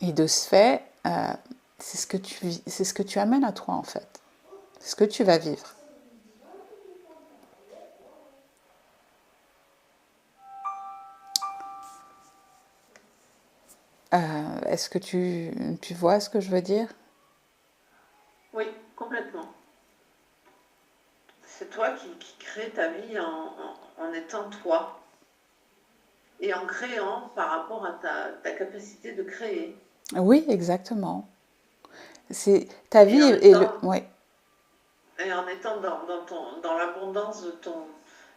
Et de ce fait, c'est ce que tu amènes à toi en fait. C'est ce que tu vas vivre. Est-ce que tu vois ce que je veux dire? Oui, complètement. C'est toi qui crée ta vie en étant toi et en créant par rapport à ta capacité de créer. Oui, exactement. C'est ta vie ouais. Et en étant dans l'abondance de ton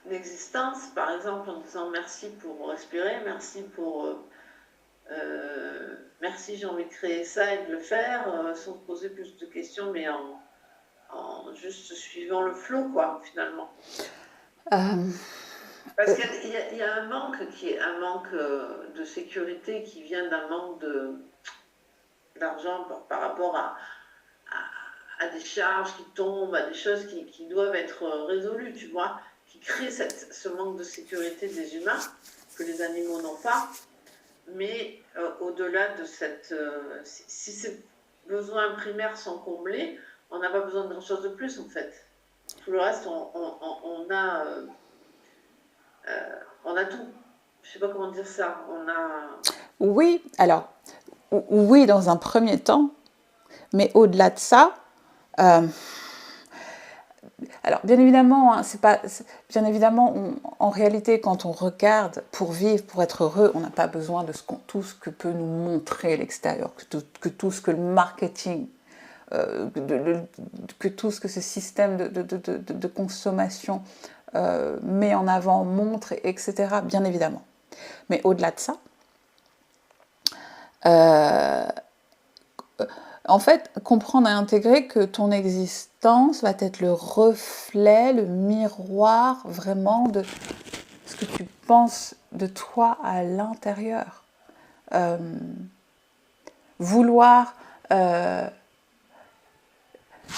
existence, par exemple en disant merci pour respirer, merci pour merci, j'ai envie de créer ça et de le faire sans te poser plus de questions, mais en juste suivant le flow, quoi, finalement. Parce qu'il y a un manque qui est un manque de sécurité qui vient d'un manque d'argent par rapport à des charges qui tombent, à des choses qui doivent être résolues, tu vois, qui créent ce manque de sécurité des humains que les animaux n'ont pas. Mais au-delà de cette... si ces besoins primaires sont comblés, on n'a pas besoin de grand-chose de plus, en fait. Tout le reste, on a tout. Je ne sais pas comment dire ça. Oui, alors, oui, dans un premier temps, mais au-delà de ça, alors bien évidemment, hein, bien évidemment, en réalité, quand on regarde pour vivre, pour être heureux, on n'a pas besoin de tout ce que peut nous montrer l'extérieur, que tout ce que le marketing, que tout ce que ce système de consommation met en avant, montre, etc. Bien évidemment. Mais au-delà de ça, en fait, comprendre et intégrer que ton existence va être le reflet, le miroir vraiment de ce que tu penses de toi à l'intérieur. Vouloir... ce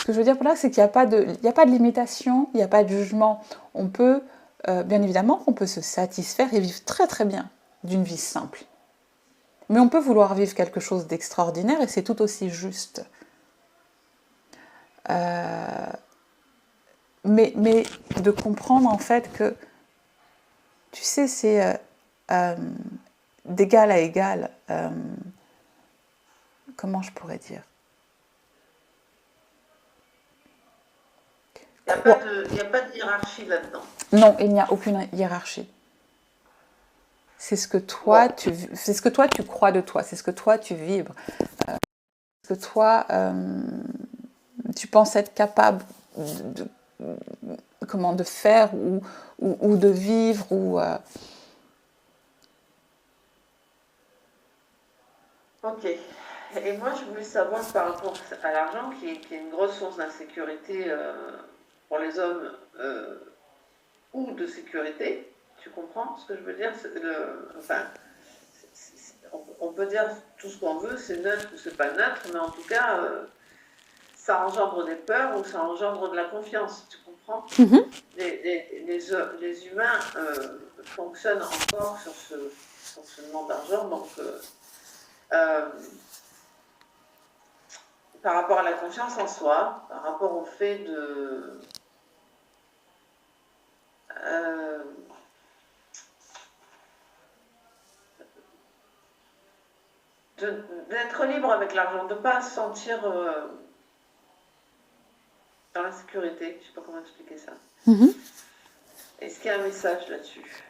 que je veux dire pour là, c'est qu'il n'y a pas de limitation, il n'y a pas de jugement. On peut, bien évidemment, on peut se satisfaire et vivre très très bien d'une vie simple. Mais on peut vouloir vivre quelque chose d'extraordinaire et c'est tout aussi juste. Mais de comprendre en fait que, tu sais, c'est d'égal à égal. Comment je pourrais dire? Il n'y a pas de hiérarchie là-dedans. Non, il n'y a aucune hiérarchie. C'est ce que toi, c'est ce que toi tu crois de toi, c'est ce que toi tu vibres, ce que toi tu penses être capable de faire ou de vivre ou. Ok. Et moi, je voulais savoir par rapport à l'argent, qui est une grosse source d'insécurité pour les hommes ou de sécurité. Tu comprends ce que je veux dire? On peut dire tout ce qu'on veut, c'est neutre ou c'est pas neutre, mais en tout cas, ça engendre des peurs ou ça engendre de la confiance. Tu comprends? Les humains fonctionnent encore sur ce fonctionnement d'argent, donc euh, par rapport à la confiance en soi, par rapport au fait euh, d'être libre avec l'argent, de ne pas se sentir dans la sécurité. Je ne sais pas comment expliquer ça. Est-ce qu'il y a un message là-dessus?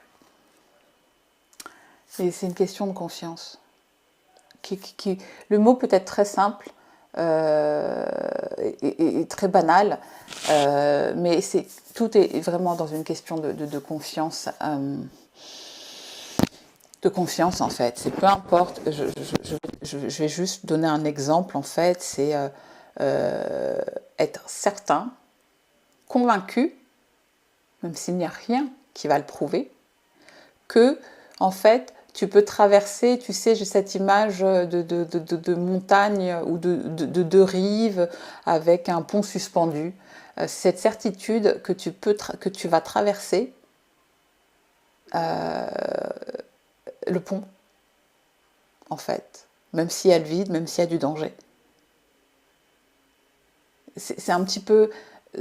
Et c'est une question de confiance. Le mot peut être très simple et très banal, mais tout est vraiment dans une question de confiance. De confiance en fait, c'est peu importe, je vais juste donner un exemple en fait, c'est être certain, convaincu, même s'il n'y a rien qui va le prouver, que en fait tu peux traverser, tu sais, j'ai cette image de montagne ou de rives avec un pont suspendu, cette certitude que tu vas traverser le pont en fait, même s'il y a le vide, même s'il y a du danger. C'est un petit peu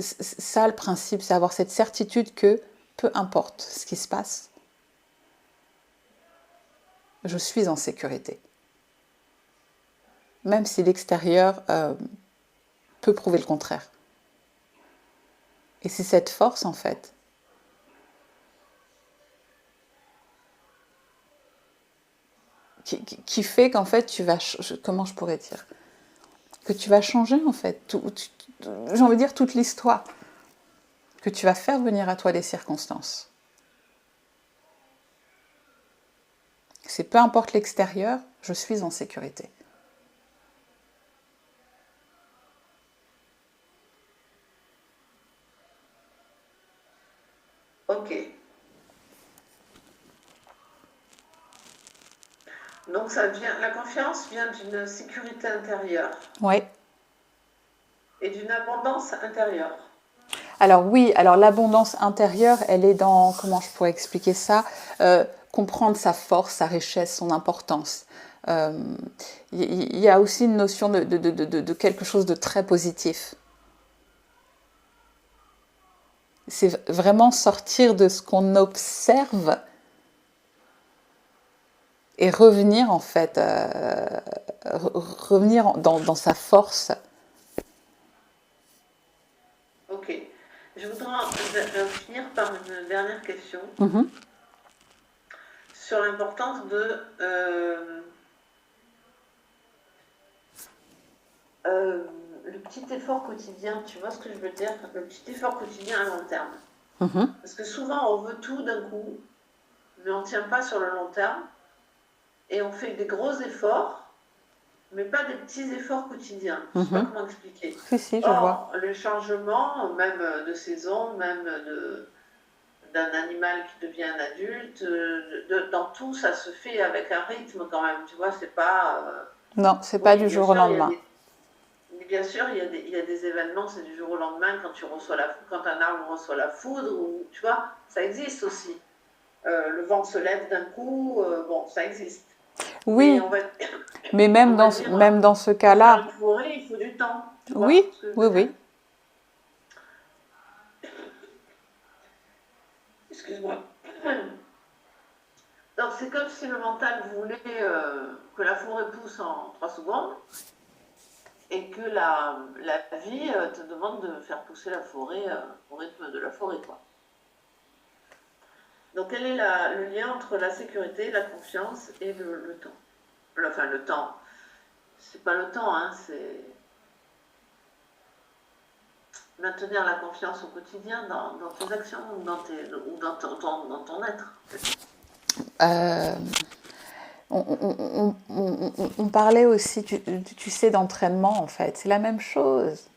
ça le principe, c'est avoir cette certitude que peu importe ce qui se passe, je suis en sécurité. Même si l'extérieur peut prouver le contraire. Et c'est cette force en fait qui fait qu'en fait tu vas, comment je pourrais dire, que tu vas changer en fait, j'ai envie de dire toute l'histoire, que tu vas faire venir à toi des circonstances. C'est peu importe l'extérieur, je suis en sécurité. Ok. Donc la confiance vient d'une sécurité intérieure. Oui. Et d'une abondance intérieure. Alors oui, alors l'abondance intérieure, elle est dans, comment je pourrais expliquer ça, comprendre sa force, sa richesse, son importance. Il y a aussi une notion de quelque chose de très positif. C'est vraiment sortir de ce qu'on observe et revenir en fait, revenir dans sa force. Ok. Je voudrais finir par une dernière question sur l'importance de le petit effort quotidien. Tu vois ce que je veux dire? Le petit effort quotidien à long terme. Parce que souvent on veut tout d'un coup, mais on ne tient pas sur le long terme et on fait des gros efforts, mais pas des petits efforts quotidiens. Je ne sais pas comment expliquer. Si, je vois. Le changement, même de saison, même d'un animal qui devient un adulte, dans tout, ça se fait avec un rythme quand même, tu vois, c'est pas... non, c'est pas du jour au lendemain. Bien sûr, il y a des événements, c'est du jour au lendemain, quand un arbre reçoit la foudre, ou, tu vois, ça existe aussi. Le vent se lève d'un coup, bon, ça existe. Oui, mais même dans ce cas-là... Dans une forêt, il faut du temps. Oui, oui. Excuse-moi. Donc c'est comme si le mental voulait que la forêt pousse en 3 secondes et que la vie te demande de faire pousser la forêt au rythme de la forêt, quoi. Donc quel est le lien entre la sécurité, la confiance et le temps? Enfin le temps, c'est pas le temps, hein, c'est maintenir la confiance au quotidien dans tes actions ou dans ton être. On parlait aussi, tu sais, d'entraînement en fait. C'est la même chose.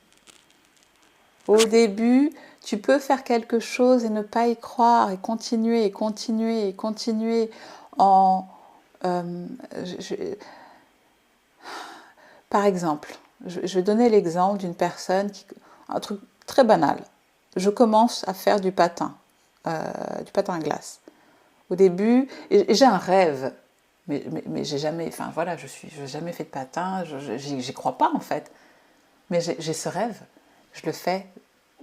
Au début, tu peux faire quelque chose et ne pas y croire et continuer en... Par exemple, je vais donner l'exemple d'une personne un truc très banal. Je commence à faire du patin à glace. Au début, j'ai un rêve. mais j'ai jamais, enfin voilà, j'ai jamais fait de patin, j'y crois pas en fait. Mais j'ai ce rêve, je le fais,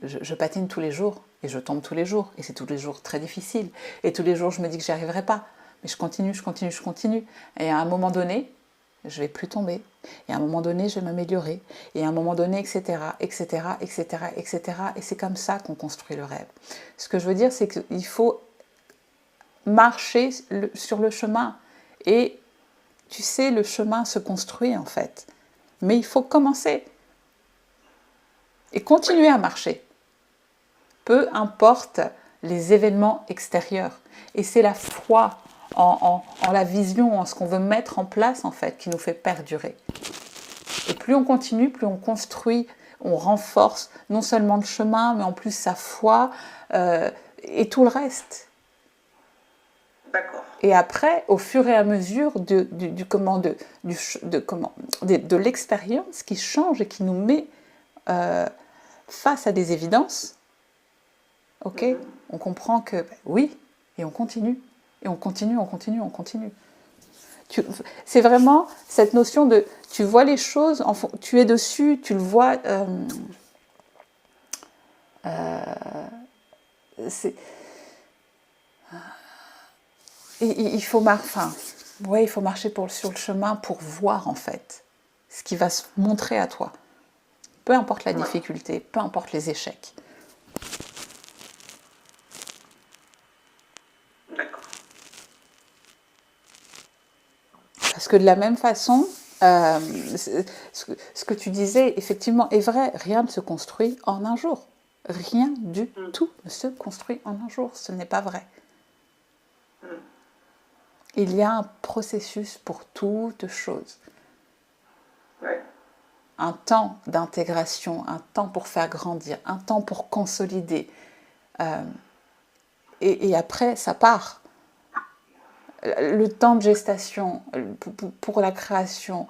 je patine tous les jours et je tombe tous les jours et c'est tous les jours très difficile. Et tous les jours je me dis que j'y arriverai pas, mais je continue, je continue, je continue. Et à un moment donné, je vais plus tomber. Et à un moment donné, je vais m'améliorer. Et à un moment donné, etc., etc., etc., etc. Et c'est comme ça qu'on construit le rêve. Ce que je veux dire, c'est qu'il faut marcher sur le chemin. Et tu sais, le chemin se construit en fait. Mais il faut commencer. Et continuer à marcher. Peu importe les événements extérieurs. Et c'est la foi en la vision, en ce qu'on veut mettre en place en fait, qui nous fait perdurer. Et plus on continue, plus on construit, on renforce non seulement le chemin, mais en plus sa foi et tout le reste. D'accord. Et après, au fur et à mesure de l'expérience qui change et qui nous met face à des évidences, ok, on comprend que oui, et on continue, et on continue, on continue, on continue. C'est vraiment cette notion de, tu vois les choses, tu es dessus, tu le vois. Il faut il faut marcher sur le chemin pour voir en fait ce qui va se montrer à toi. Peu importe la difficulté, peu importe les échecs. D'accord. Parce que de la même façon, ce que tu disais effectivement est vrai, rien ne se construit en un jour. Rien du tout ne se construit en un jour, ce n'est pas vrai. Il y a un processus pour toute chose. Ouais. Un temps d'intégration, un temps pour faire grandir, un temps pour consolider. Et après, ça part. Le temps de gestation pour la création,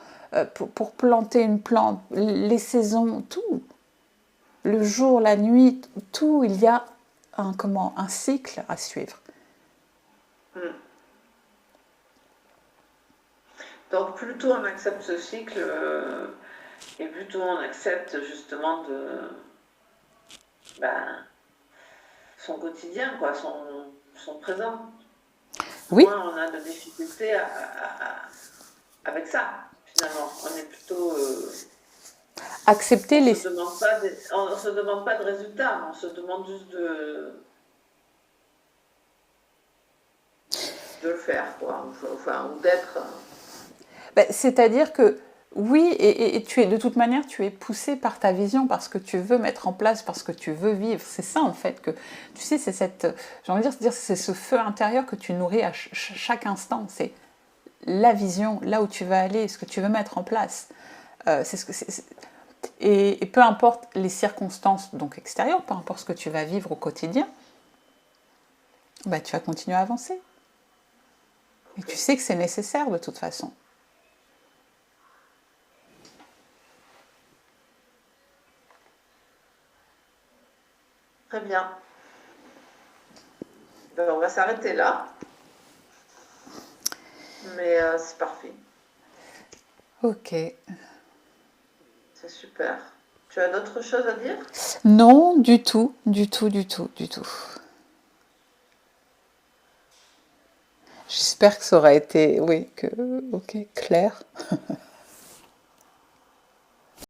pour planter une plante, les saisons, tout. Le jour, la nuit, tout, il y a un cycle à suivre. Donc plutôt on accepte ce cycle et plutôt on accepte justement son quotidien, quoi, son présent. Oui. Moins on a de difficultés avec ça, finalement. On est plutôt... accepter on les... ne se demande pas de résultats, on se demande juste de le faire, quoi. Enfin, ou d'être... C'est-à-dire que oui, et tu es de toute manière, tu es poussé par ta vision, parce que tu veux mettre en place, parce que tu veux vivre. C'est ça en fait que, tu sais, c'est cette, j'ai envie de dire, c'est ce feu intérieur que tu nourris à chaque instant. C'est la vision, là où tu vas aller, ce que tu veux mettre en place. Et peu importe les circonstances donc extérieures, peu importe ce que tu vas vivre au quotidien, tu vas continuer à avancer. Et tu sais que c'est nécessaire de toute façon. Très bien. Ben, on va s'arrêter là. Mais c'est parfait. Ok. C'est super. Tu as d'autres choses à dire? Non, du tout, du tout, du tout, du tout. J'espère que ça aura été, oui, ok, clair.